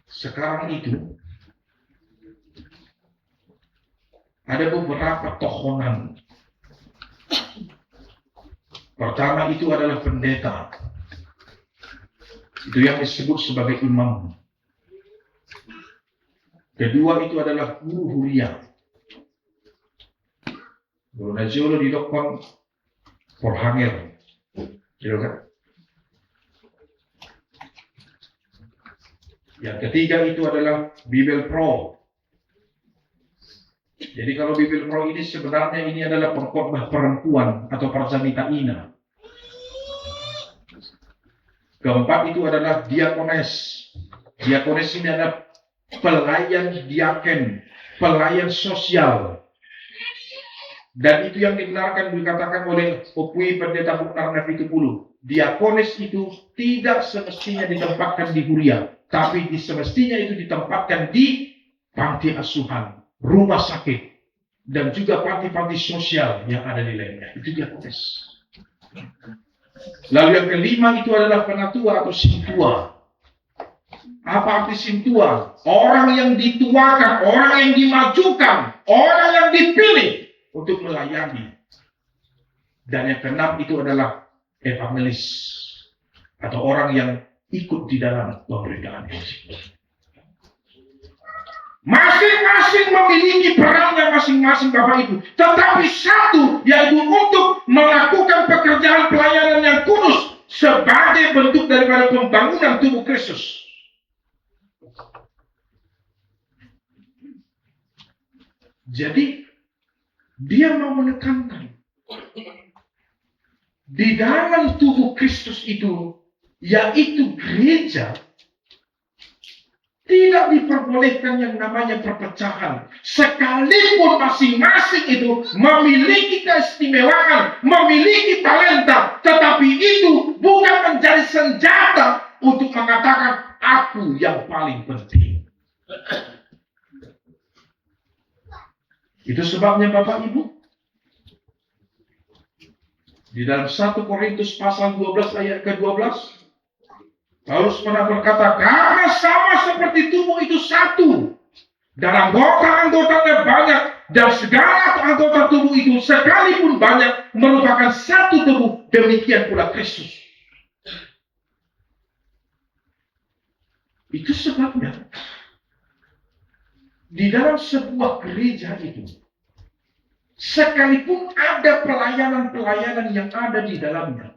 sekarang itu ada beberapa tokonan. Pertama itu adalah pendeta. Itu yang disebut sebagai imam. Kedua itu adalah guru huria. Guru Najolo didokon Porhanger. Gitu kan? Yang ketiga itu adalah Bibel Pro. Jadi kalau Bibel Pro ini sebenarnya ini adalah pengkhotbah perempuan atau Prajanita Ina. Keempat itu adalah diakones. Diakones ini adalah pelayan diaken, pelayan sosial. Dan itu yang dibenarkan dikatakan oleh Opui Pendeta Mukhtar Nafitupulu. Diakones itu tidak semestinya ditempatkan di huria, tapi semestinya itu ditempatkan di panti asuhan, rumah sakit, dan juga panti-panti sosial yang ada di lainnya. Itu diakones. Lalu yang kelima itu adalah penatua atau sintua. Apa arti sintua? Orang yang dituakan, orang yang dimajukan, orang yang dipilih untuk melayani. Dan yang keenam itu adalah evangelis atau orang yang ikut di dalam pemberitaan Injil. Masing-masing memiliki perannya masing-masing Bapak Ibu. Tetapi satu, yaitu untuk melakukan pekerjaan pelayanan yang kudus sebagai bentuk daripada pembangunan tubuh Kristus. Jadi, dia mau menekankan di dalam tubuh Kristus itu, yaitu gereja, tidak diperbolehkan yang namanya perpecahan. Sekalipun masing-masing itu memiliki keistimewaan, memiliki talenta, tetapi itu bukan menjadi senjata untuk mengatakan aku yang paling penting. Itu sebabnya Bapak Ibu, di dalam 1 Korintus pasal 12 ayat ke-12, Paulus pernah berkata, karena sama seperti tubuh itu satu, dan anggota-anggotanya banyak, dan segala anggota tubuh itu sekalipun banyak merupakan satu tubuh, demikian pula Kristus. Itu sebabnya di dalam sebuah gereja itu, sekalipun ada pelayanan-pelayanan yang ada di dalamnya,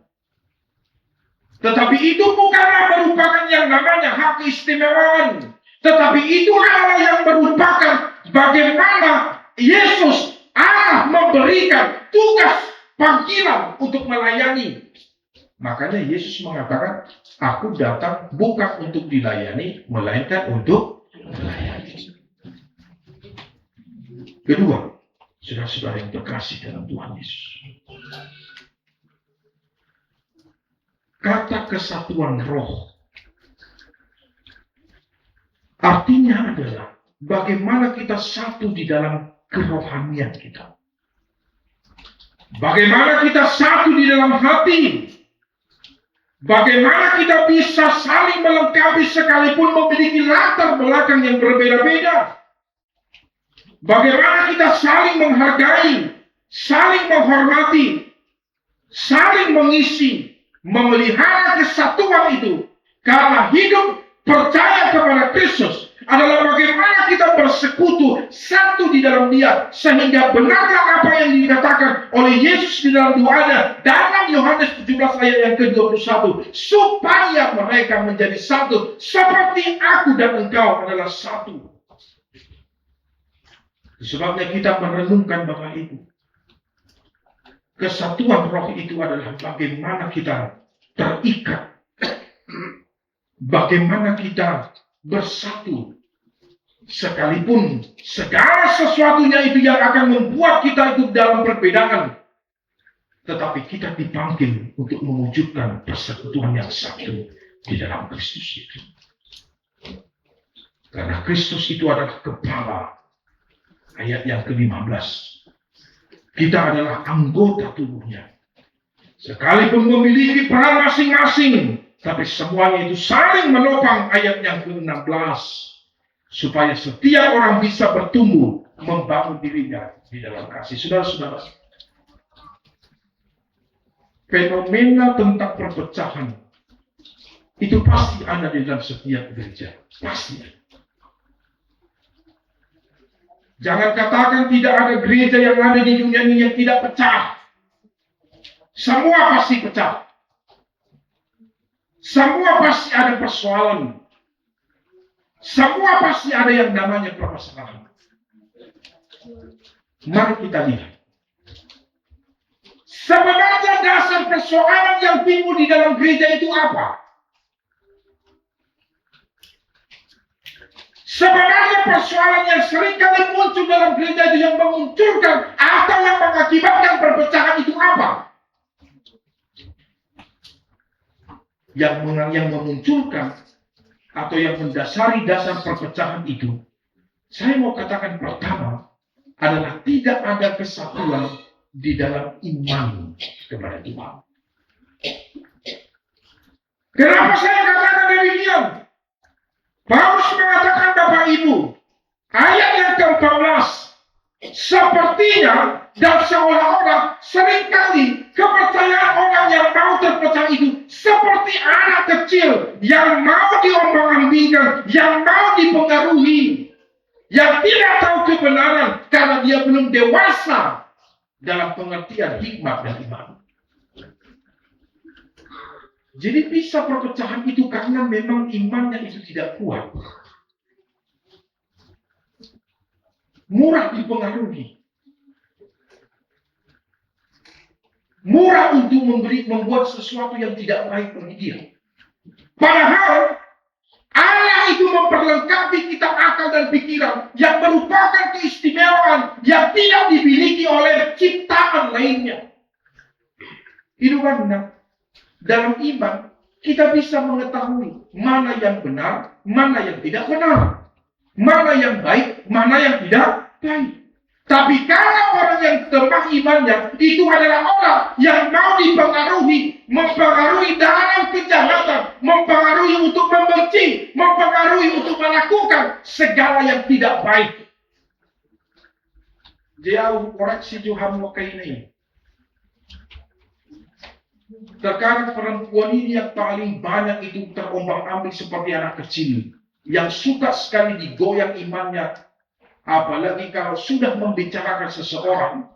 tetapi itu bukanlah merupakan yang namanya hak keistimewaan. Tetapi itulah Allah yang merupakan bagaimana Yesus Allah memberikan tugas panggilan untuk melayani. Makanya Yesus mengatakan, aku datang bukan untuk dilayani, melainkan untuk melayani. Kedua, saudara-saudara yang terkasih dalam Tuhan Yesus, kata kesatuan roh artinya adalah bagaimana kita satu di dalam kerohanian kita. Bagaimana kita satu di dalam hati. Bagaimana kita bisa saling melengkapi sekalipun memiliki latar belakang yang berbeda-beda. Bagaimana kita saling menghargai, saling menghormati, saling mengisi, memelihara kesatuan itu. Karena hidup percaya kepada Kristus adalah bagaimana kita bersekutu satu di dalam Dia, sehingga benarlah apa yang dikatakan oleh Yesus di dalam doanya dalam Yohanes 17 ayat yang ke-21, supaya mereka menjadi satu seperti aku dan engkau adalah satu. Sebabnya kita merenungkan Bapak Ibu, kesatuan roh itu adalah bagaimana kita terikat, bagaimana kita bersatu. Sekalipun segala sesuatunya itu yang akan membuat kita itu dalam perbedaan, tetapi kita dipanggil untuk mewujudkan persekutuan yang satu di dalam Kristus itu. Karena Kristus itu adalah kepala. Ayat yang ke-15. Kita adalah anggota tubuhnya. Sekalipun memiliki peran masing-masing, tapi semuanya itu saling menopang. Ayat yang ke-16. Supaya setiap orang bisa bertumbuh, membangun dirinya di dalam kasih. Saudara-saudara, fenomena tentang perpecahan itu pasti ada di dalam setiap gereja. Pasti. Jangan katakan tidak ada gereja yang ada di dunia ini yang tidak pecah. Semua pasti pecah. Semua pasti ada persoalan. Semua pasti ada yang namanya permasalahan. Mari kita lihat. Sebenarnya dasar persoalan yang timbul di dalam gereja itu apa? Sebenarnya persoalan yang seringkali muncul dalam gereja itu yang memunculkan atau yang mengakibatkan perpecahan itu apa? Yang memunculkan atau yang mendasari dasar perpecahan itu, saya mau katakan pertama adalah tidak ada kesatuan di dalam iman kepada Tuhan. Kenapa saya katakan demikian? Paulus mengatakan Bapak Ibu, ayat yang ke-14, sepertinya dan seolah-olah seringkali kepercayaan orang yang mau terpecah itu seperti anak kecil yang mau diombang-ambingkan, yang mau dipengaruhi, yang tidak tahu kebenaran karena dia belum dewasa dalam pengertian hikmat dan iman. Jadi bisa perpecahan itu karena memang imannya itu tidak kuat. Murah dipengaruhi. Murah untuk membuat sesuatu yang tidak baik bagi dia. Padahal Allah itu memperlengkapi kita akal dan pikiran yang merupakan keistimewaan yang tidak dimiliki oleh ciptaan lainnya. Itu benar. Dalam iman kita bisa mengetahui mana yang benar, mana yang tidak benar, mana yang baik, mana yang tidak baik. Tapi kalau orang yang lemah imannya itu adalah orang yang mau dipengaruhi, mempengaruhi dalam kejahatan, mempengaruhi untuk membenci, mempengaruhi untuk melakukan segala yang tidak baik. Dia koreksi Tuhan ini. Terkadang perempuan ini yang paling banyak itu terombang-ambing seperti anak kecil, yang suka sekali digoyang imannya. Apalagi kalau sudah membicarakan seseorang,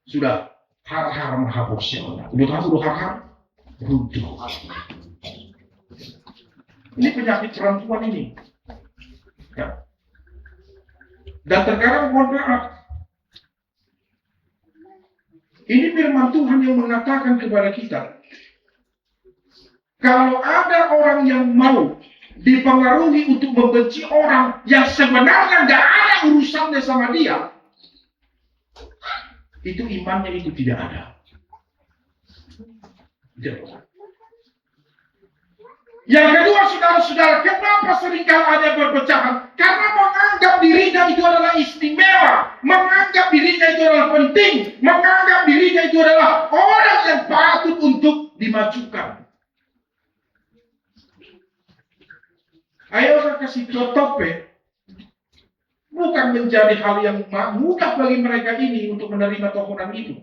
sudah har-har menghapusnya. Udah har-har, runtuh. Ini penyakit perempuan ini. Ya. Dan terkadang mohon maaf, ini firman Tuhan yang mengatakan kepada kita, kalau ada orang yang mau dipengaruhi untuk membenci orang yang sebenarnya gak ada urusannya sama dia, itu imannya itu tidak ada. Yang kedua, saudara-saudara, kenapa seringkali ada perpecahan? Karena menganggap dirinya itu adalah istimewa, menganggap dirinya itu adalah penting, menganggap dirinya itu adalah orang yang patut untuk dimajukan. Ayo saya kasih contoh, bukan menjadi hal yang mudah bagi mereka ini untuk menerima tokohan itu.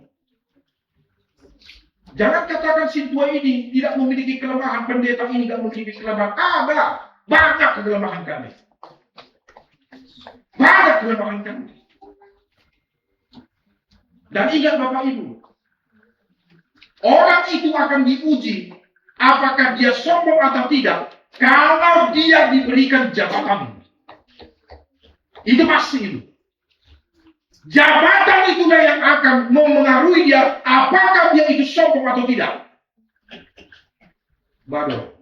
Jangan katakan si tua ini tidak memiliki kelemahan, pendeta ini tidak memiliki kelemahan. Ada banyak kelemahan kami. Banyak kelemahan kami. Dan ingat Bapak Ibu, orang itu akan diuji apakah dia sombong atau tidak kalau dia diberikan jabatan. Itu pasti itu. Jabatan itulah yang akan mempengaruhi dia apakah dia itu sombong atau tidak. Baru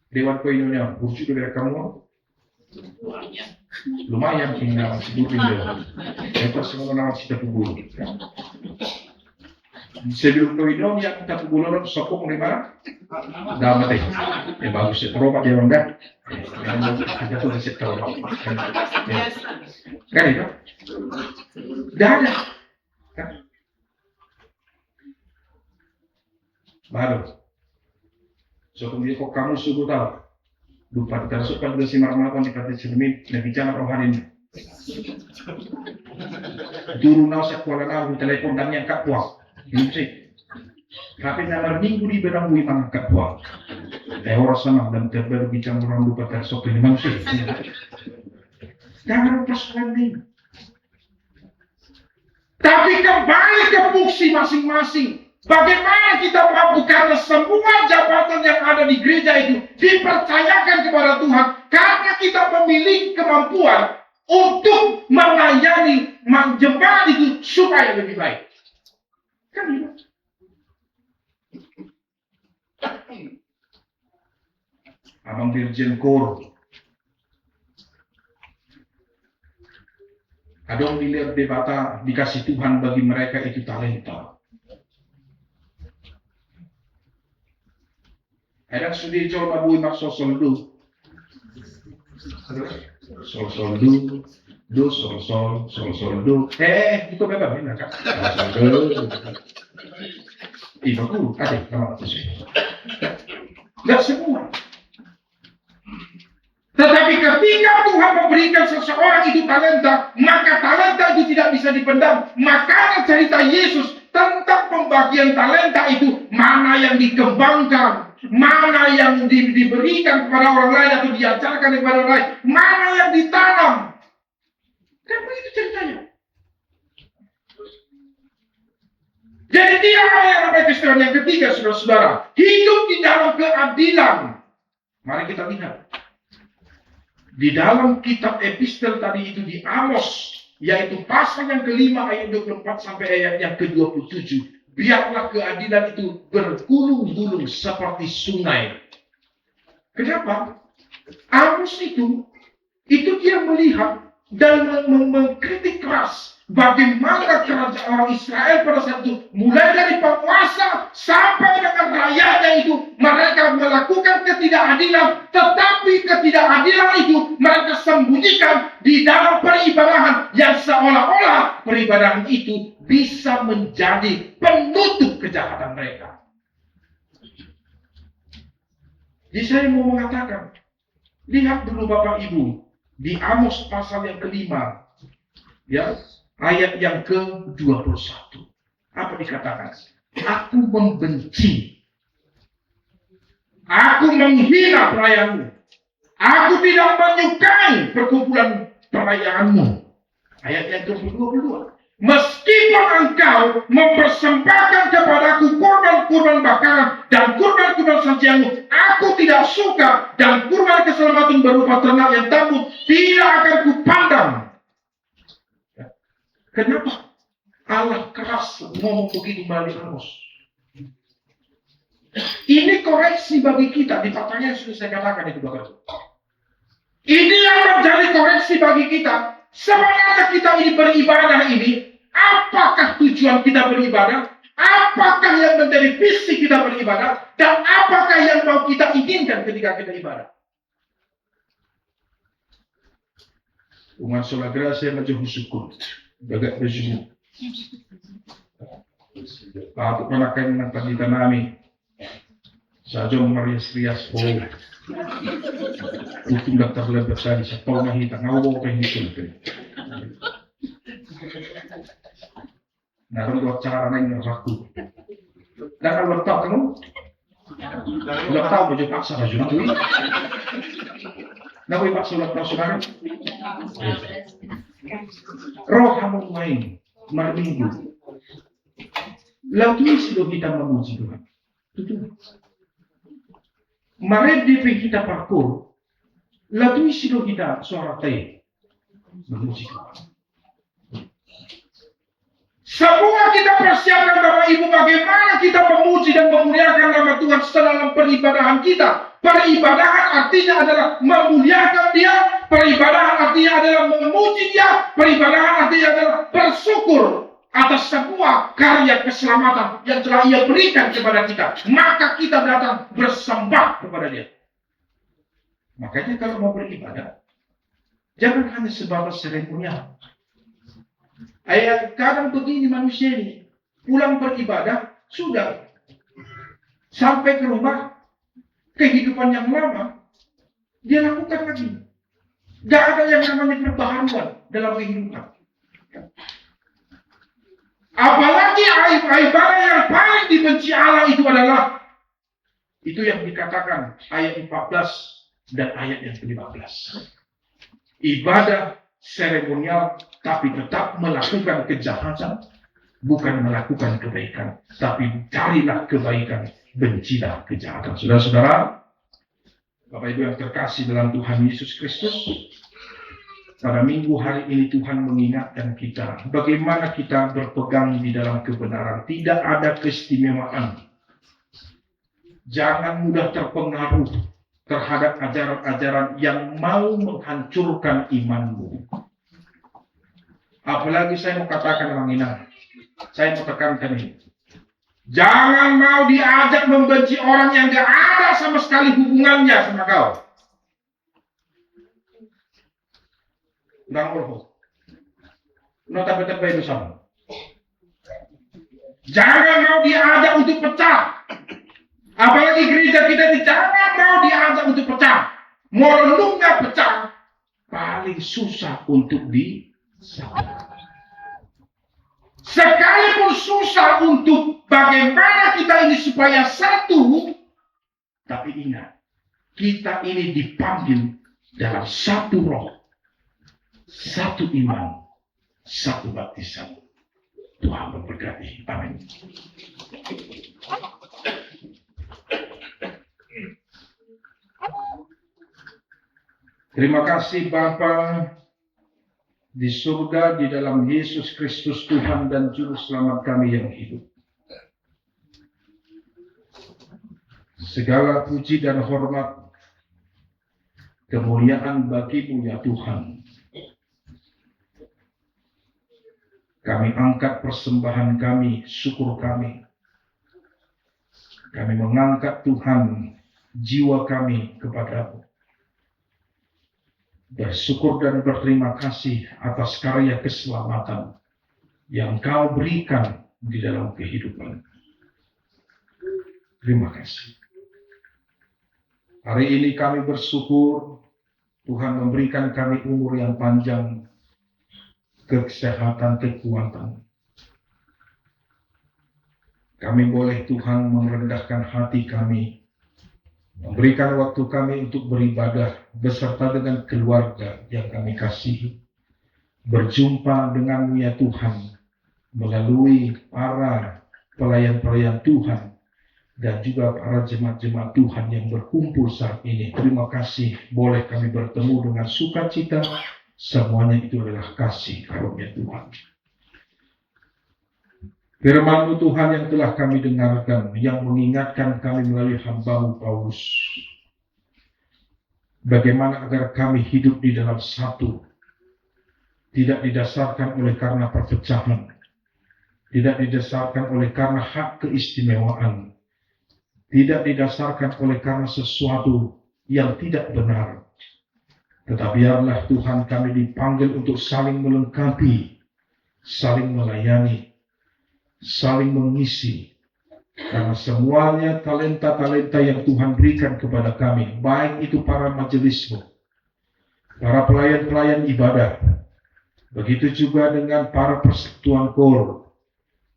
Dewan Koinonia kursi dari kamu lumayan tinggal sebutin dia. Kita semua nama kita pukul. Sebelum Koinonia kita pukul orang sokong lima. Dah mati. Ya bagus ya. Terobak dia orang dah. Kita tuh bisa tahu. Kan itu? Dah ada. Baru. Sokong dia kok kamu suruh tahu. Lupa tersukan ke si marmalakan di kata cermin dan bicara rohani. Turun nau sekolah nau telepon dan yang kat puang. Ini sih. Tapi nomor minggu di berang bui mangkat puang. Orang sama dan terbaru bicara orang lupa tersukan ini manusia. Jangan persoalan ini. Tapi kembali ke fungsi masing-masing. Bagaimana kita mampu karena semua jabatan yang ada di gereja itu dipercayakan kepada Tuhan karena kita memiliki kemampuan untuk melayani jemaat itu supaya lebih baik. Kan gitu. Abang Dirjen Kor. Adong dilihat debata dikasih Tuhan bagi mereka itu talenta. Ada studi coba bui mak sosol do, sosol do. Itu bebas ini nak. Sosol do. Ibu aku ada nama itu. Tidak semua. Tetapi ketika Tuhan memberikan seseorang itu talenta, maka talenta itu tidak bisa dipendam. Makanya cerita Yesus tentang pembagian talenta itu, mana yang dikembangkan, mana yang diberikan kepada orang lain atau diajarkan kepada orang lain, mana yang ditanam. Kan begitu ceritanya. Jadi tidak ada yang namanya Kristen yang ketiga, saudara-saudara. Hidup di dalam keadilan. Mari kita lihat. Di dalam kitab epistel tadi itu di Amos, yaitu pasal yang kelima ayat 24 sampai ayat yang ke-27. Biarlah keadilan itu bergulung-gulung seperti sungai. Kenapa? Amos itu dia melihat dan mengkritik keras bagaimana kerajaan orang Israel pada saat itu, mulai dari penguasa sampai dengan rakyatnya itu, mereka melakukan ketidakadilan, tetapi ketidakadilan itu mereka sembunyikan di dalam peribadahan yang seolah-olah peribadahan itu bisa menjadi penutup kejahatan mereka. Jadi saya mau mengatakan, lihat dulu Bapak Ibu, di Amos pasal yang kelima, ya, ayat yang ke-21. Apa dikatakan? Aku membenci. Aku menghina pelayanmu. Aku tidak menyukai perkumpulan pelayanmu. Ayat yang ke-22. Meskipun engkau mempersembahkan kepadaku kurban-kurban bakaran dan kurban-kurban sajianmu, aku tidak suka, dan kurban keselamatan berupa ternak yang tambut tidak akan kupandang. Kenapa Allah keras ngomong begitu melalui Amos? Ini koreksi bagi kita. Di pertanyaan sudah saya katakan itu Bapak. Ini yang menjadi koreksi bagi kita. Sebenarnya kita ini beribadah ini, apakah tujuan kita beribadah? Apakah yang menjadi visi kita beribadah dan apakah yang mau kita inginkan ketika kita ibadah? Umat sola gracia major syukur. Bagak bersyukur. Patut malakain ng pagkita namin sa Jong Maria Srias o Utung Dr. Lebersani sa pamahita ngawo kayo nito. Naroon ko cara na yung rakto. Dahil waktu kamu, waktu mo dyan paksa ka dyan. Nakoy paksa ulat na sunari. Roh hamong main, marminggu. Lalu silo kita memuji Tuhan. Mari kita parkur. Lalu silo kita suara tayo memuji Tuhan. Semua kita persiapkan Bapak Ibu bagaimana kita memuji dan memuliakan nama Tuhan dalam peribadahan kita. Peribadahan artinya adalah memuliakan Dia. Peribadahan artinya adalah memuji Dia. Peribadahan artinya adalah bersyukur atas semua karya keselamatan yang telah Ia berikan kepada kita. Maka kita datang bersembah kepada Dia. Makanya kalau mau beribadah, jangan hanya sebatas seremonial. Kadang begini manusia ini, pulang beribadah, sudah. Sampai ke rumah, kehidupan yang lama, dia lakukan lagi. Gak ada yang namanya perbaharuan dalam kehidupan. Apalagi ibadah yang paling dibenci Allah itu adalah, itu yang dikatakan ayat 14 dan ayat yang ke-15. Ibadah seremonial tapi tetap melakukan kejahatan, bukan melakukan kebaikan, tapi carilah kebaikan, bencilah kejahatan. Saudara-saudara, Bapak Ibu yang terkasih dalam Tuhan Yesus Kristus, pada minggu hari ini Tuhan mengingatkan kita bagaimana kita berpegang di dalam kebenaran. Tidak ada keistimewaan. Jangan mudah terpengaruh terhadap ajaran-ajaran yang mau menghancurkan imanmu. Apalagi saya mau katakan Bang Inang, saya mau tekankan ini. Jangan mau diajak membenci orang yang gak ada sama sekali hubungannya sama kau. Bang Orho, notabene itu sama. Jangan mau diajak untuk pecah. Apalagi gereja kita ini jangan mau diajak untuk pecah. Merenungnya pecah. Paling susah untuk sekalipun susah untuk bagaimana kita ini supaya satu, tapi ingat, kita ini dipanggil dalam satu roh, satu iman, satu baptisan. Tuhan memberkati. Amin. Terima kasih Bapa di surga, di dalam Yesus Kristus Tuhan dan Juru Selamat kami yang hidup. Segala puji dan hormat, kemuliaan bagi-Mu ya Tuhan. Kami angkat persembahan kami, syukur kami. Kami mengangkat Tuhan jiwa kami kepada-Mu. Bersyukur dan berterima kasih atas karya keselamatan yang Kau berikan di dalam kehidupan. Terima kasih. Hari ini kami bersyukur Tuhan memberikan kami umur yang panjang, kesehatan, kekuatan. Kami boleh Tuhan merendahkan hati kami, memberikan waktu kami untuk beribadah beserta dengan keluarga yang kami kasihi. Berjumpa dengan ya Tuhan melalui para pelayan-pelayan Tuhan dan juga para jemaat-jemaat Tuhan yang berkumpul saat ini. Terima kasih boleh kami bertemu dengan sukacita. Semuanya itu adalah kasih karunia Tuhan. Firman-Mu Tuhan yang telah kami dengarkan, yang mengingatkan kami melalui hamba-Mu Paulus. Bagaimana agar kami hidup di dalam satu, tidak didasarkan oleh karena perpecahan, tidak didasarkan oleh karena hak keistimewaan, tidak didasarkan oleh karena sesuatu yang tidak benar. Tetapi biarlah Tuhan kami dipanggil untuk saling melengkapi, saling melayani, saling mengisi. Karena semuanya talenta-talenta yang Tuhan berikan kepada kami, baik itu para majelismu, para pelayan-pelayan ibadah, begitu juga dengan para persekutuan kor,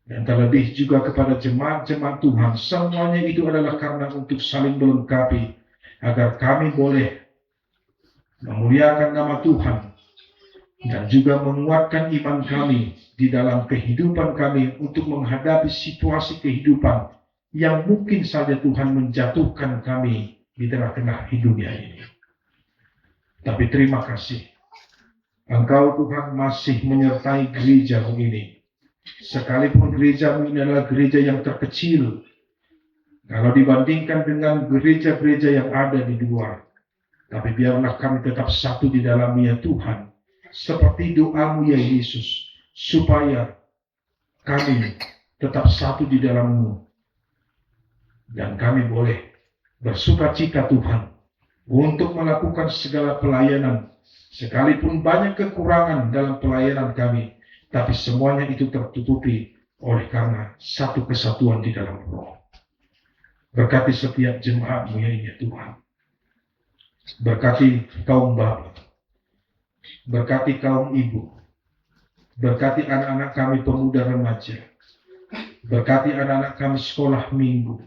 dan terlebih juga kepada jemaat-jemaat Tuhan, semuanya itu adalah karena untuk saling melengkapi, agar kami boleh memuliakan nama Tuhan, dan juga menguatkan iman kami di dalam kehidupan kami untuk menghadapi situasi kehidupan yang mungkin saja Tuhan menjatuhkan kami di tengah-tengah dunia ini. Tapi terima kasih, Engkau Tuhan masih menyertai gereja-Mu ini. Sekalipun gereja-Mu ini adalah gereja yang terkecil, kalau dibandingkan dengan gereja-gereja yang ada di luar. Tapi biarlah kami tetap satu di dalam-Nya Tuhan. Seperti doa-Mu ya Yesus, supaya kami tetap satu di dalam-Mu. Dan kami boleh bersukacita Tuhan untuk melakukan segala pelayanan. Sekalipun banyak kekurangan dalam pelayanan kami, tapi semuanya itu tertutupi oleh karena satu kesatuan di dalam Roh. Berkati setiap jemaat-Mu ya Tuhan. Berkati kaum bapa, berkati kaum ibu, berkati anak-anak kami pemuda remaja, berkati anak-anak kami sekolah minggu,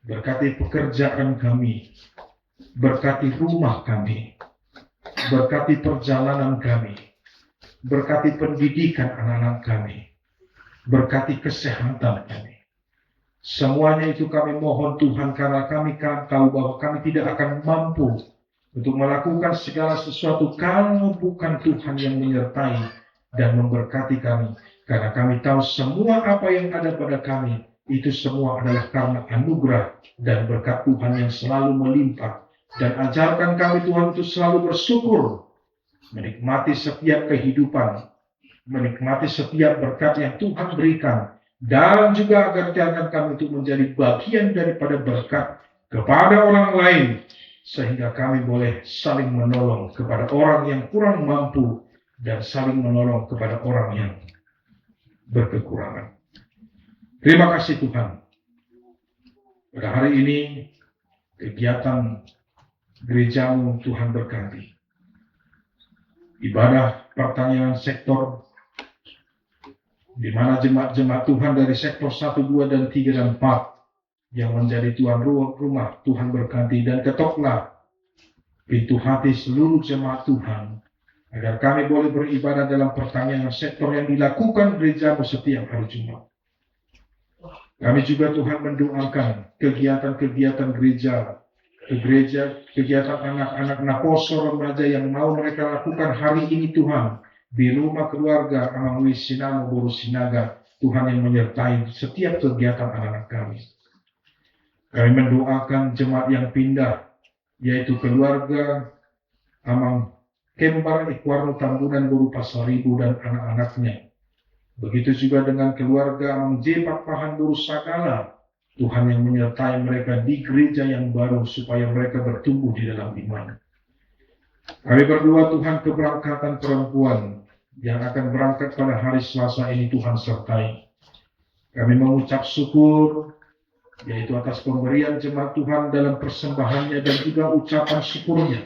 berkati pekerjaan kami, berkati rumah kami, berkati perjalanan kami, berkati pendidikan anak-anak kami, berkati kesehatan kami. Semuanya itu kami mohon Tuhan, karena kami tahu bahwa kami tidak akan mampu untuk melakukan segala sesuatu kalau bukan Tuhan yang menyertai dan memberkati kami. Karena kami tahu semua apa yang ada pada kami, itu semua adalah karena anugerah dan berkat Tuhan yang selalu melimpah. Dan ajarkan kami Tuhan untuk selalu bersyukur, menikmati setiap kehidupan, menikmati setiap berkat yang Tuhan berikan, dan juga agar jangan kami untuk menjadi bagian daripada berkat kepada orang lain, sehingga kami boleh saling menolong kepada orang yang kurang mampu dan saling menolong kepada orang yang berkekurangan. Terima kasih Tuhan. Pada hari ini kegiatan gereja-Mu Tuhan berkati. Ibadah pertanian sektor, di mana jemaat-jemaat Tuhan dari sektor 1, 2, dan 3, dan 4 yang menjadi tuan rumah Tuhan berkati, dan ketoklah pintu hati seluruh jemaat Tuhan agar kami boleh beribadah dalam pertanian sektor yang dilakukan gereja-Mu setiap hari Jumat. Kami juga Tuhan mendoakan kegiatan-kegiatan gereja, kegiatan anak-anak naposo remaja yang mau mereka lakukan hari ini Tuhan, di rumah keluarga Amangwi Sinamo Boru Sinaga, Tuhan yang menyertai setiap kegiatan anak-anak kami. Kami mendoakan jemaat yang pindah, yaitu keluarga Amang Kembar Ikwarno Tambunan Boru Pasaribu dan anak-anaknya. Begitu juga dengan keluarga Amang Jepak Pahan Boru Sagala, Tuhan yang menyertai mereka di gereja yang baru supaya mereka bertumbuh di dalam iman. Kami berdoa Tuhan keberangkatan perempuan yang akan berangkat pada hari Selasa ini Tuhan sertai. Kami mengucap syukur, yaitu atas pemberian jemaat Tuhan dalam persembahannya dan juga ucapan syukurnya.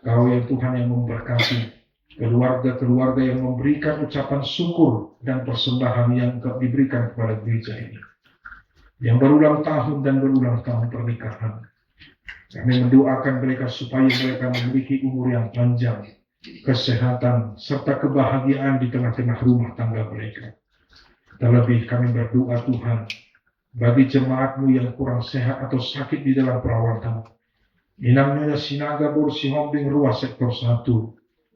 Kau yang Tuhan yang memberkati keluarga-keluarga yang memberikan ucapan syukur dan persembahan yang diberikan kepada gereja ini, yang berulang tahun dan berulang tahun pernikahan. Kami mendoakan mereka supaya mereka memiliki umur yang panjang, kesehatan, serta kebahagiaan di tengah-tengah rumah tangga mereka. Terlebih kami berdoa Tuhan, bagi jemaat-Mu yang kurang sehat atau sakit di dalam perawatan, Inamnya Sinaga Borsi Hombing Ruas Sektor 1,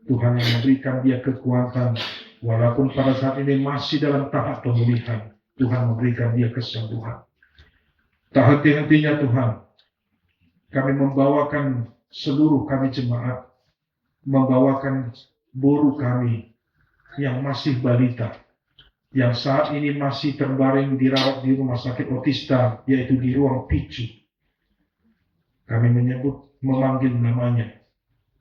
Tuhan yang memberikan dia kekuatan, walaupun pada saat ini masih dalam tahap pemulihan, Tuhan memberikan dia kesembuhan. Tak henti-hentinya Tuhan, kami membawakan seluruh kami jemaat, membawakan boru kami yang masih balita, yang saat ini masih terbaring dirawat di rumah sakit Otista, yaitu di ruang picu. Kami memanggil namanya,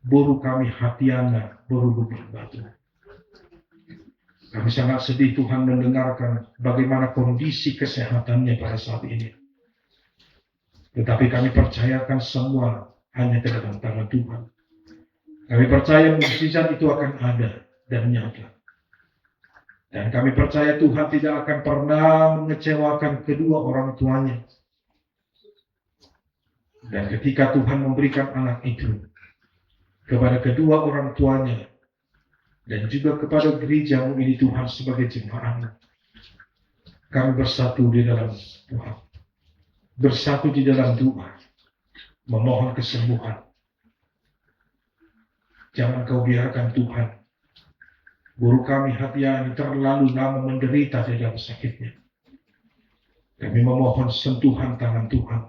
Boru kami Hatiana, Boru Lubuk Batu. Kami sangat sedih Tuhan mendengarkan bagaimana kondisi kesehatannya pada saat ini. Tetapi kami percayakan semua hanya ke dalam tangan Tuhan. Kami percaya mukjizat itu akan ada dan nyata. Dan kami percaya Tuhan tidak akan pernah mengecewakan kedua orang tuanya. Dan ketika Tuhan memberikan anak itu kepada kedua orang tuanya dan juga kepada gereja ini Tuhan sebagai jemaat, kami bersatu di dalam Tuhan, bersatu di dalam doa, memohon kesembuhan. Jangan kau biarkan Tuhan Guru kami Hatiani terlalu lama menderita di dalam sakitnya. Kami memohon sentuhan tangan Tuhan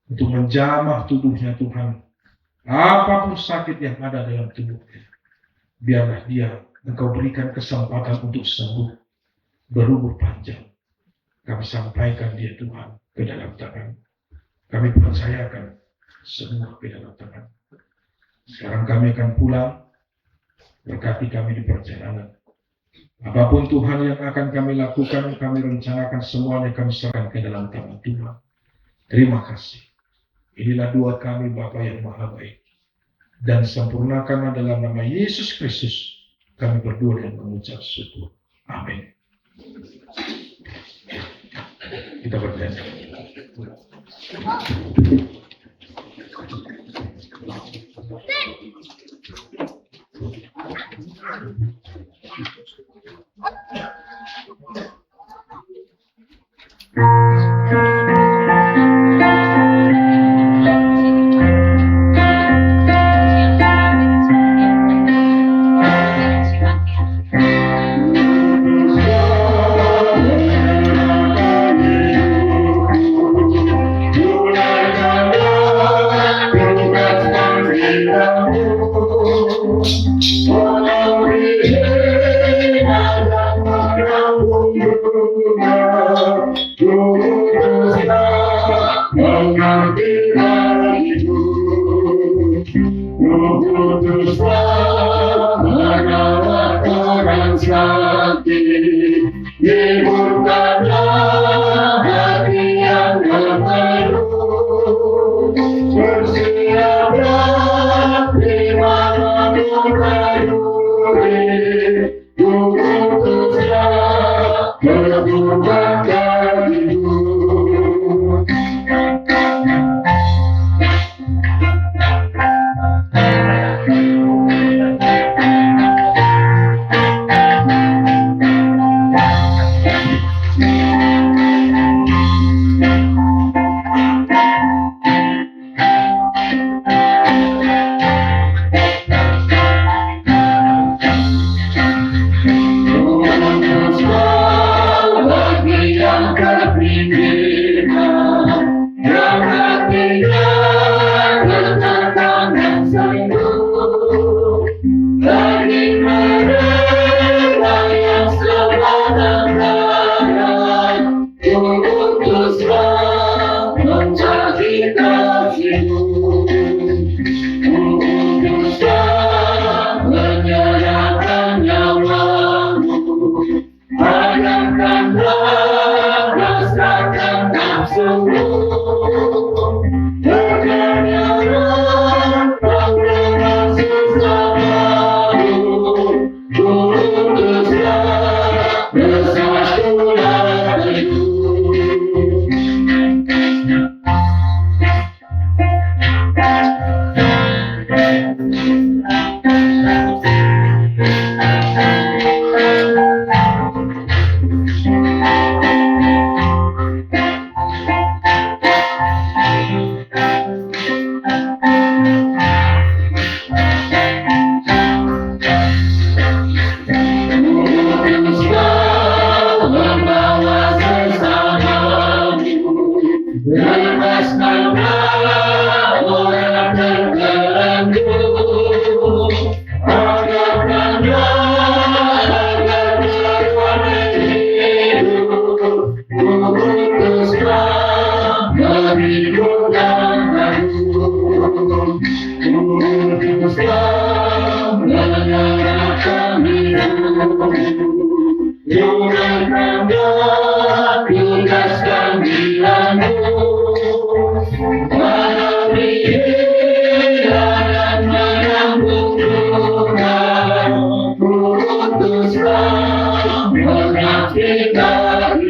untuk menjamah tubuhnya Tuhan. Apapun sakit yang ada dalam tubuhnya, biarlah dia Engkau berikan kesempatan untuk sembuh, berumur panjang. Kami sampaikan dia Tuhan ke dalam tangan. Kami percayakan semua ke dalam tangan. Sekarang kami akan pulang. Berkati kami di perjalanan. Apapun Tuhan yang akan kami lakukan, kami rencanakan semuanya, kami serahkan ke dalam tangan Tuhan. Terima kasih. Inilah doa kami Bapa yang Maha Baik. Dan sempurnakanlah dalam nama Yesus Kristus. Kami berdoa dan mengucap syukur. Amin. Kita berdoa.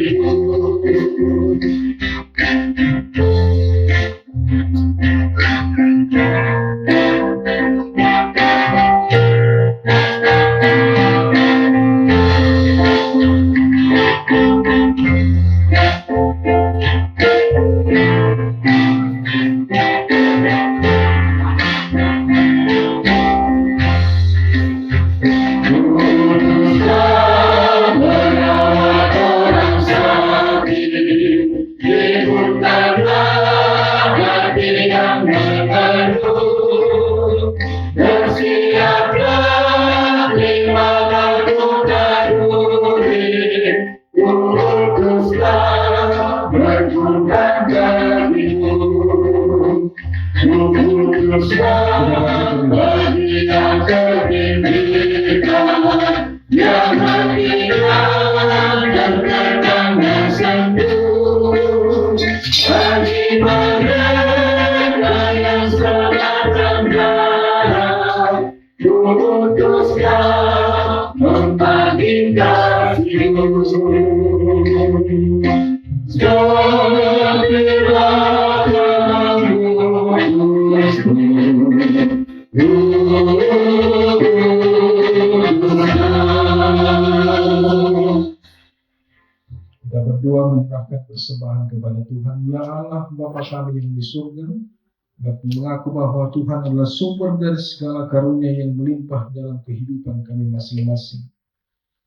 Kita berdoa menyerahkan persembahan kepada Tuhan. Ya Allah, Bapa kami yang di surga, kami mengaku bahwa Tuhan adalah sumber dari segala karunia yang melimpah dalam kehidupan kami masing-masing.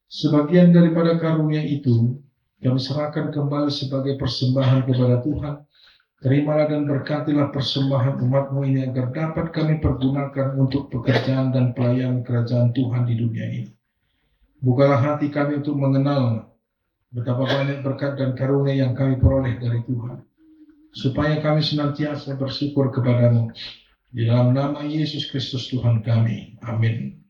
Sebagian daripada karunia itu kami serahkan kembali sebagai persembahan kepada Tuhan. Terimalah dan berkatilah persembahan umat-Mu ini agar dapat kami pergunakan untuk pekerjaan dan pelayanan kerajaan Tuhan di dunia ini. Bukalah hati kami untuk mengenal betapa banyak berkat dan karunia yang kami peroleh dari Tuhan, supaya kami senantiasa bersyukur kepada-Mu. Di dalam nama Yesus Kristus Tuhan kami. Amin.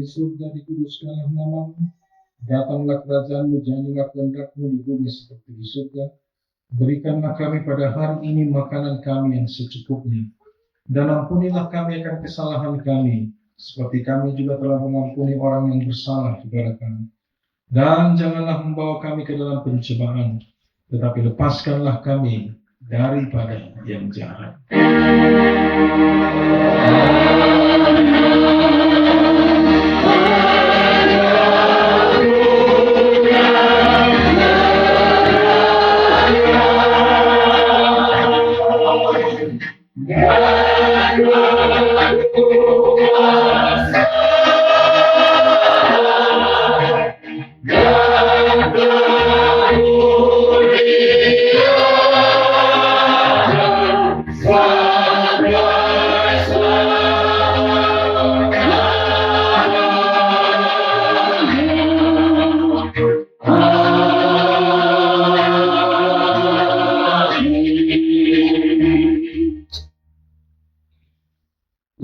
Surga, dikuduskanlah nama-Mu, datanglah kerajaan-Mu, jadilah kehendak-Mu di bumi seperti di surga. Berikanlah kami pada hari ini makanan kami yang secukupnya, dan ampunilah kami akan kesalahan kami, seperti kami juga telah mengampuni orang yang bersalah kepada kami. Dan janganlah membawa kami ke dalam pencobaan, tetapi lepaskanlah kami daripada yang jahat.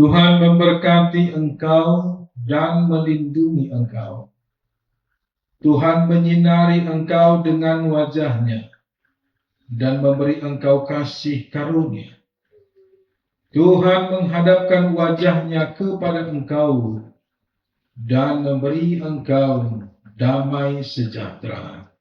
Tuhan memberkati engkau dan melindungi engkau. Tuhan menyinari engkau dengan wajah-Nya dan memberi engkau kasih karunia. Tuhan menghadapkan wajah-Nya kepada engkau dan memberi engkau damai sejahtera.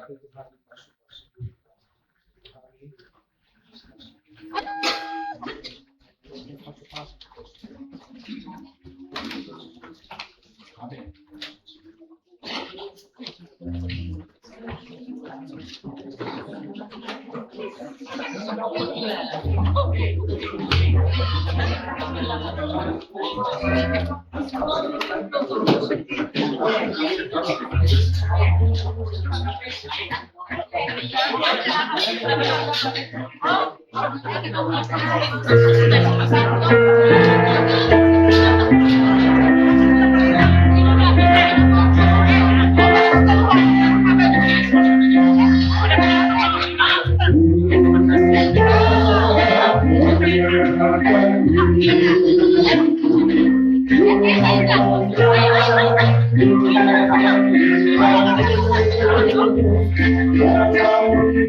Thank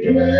you.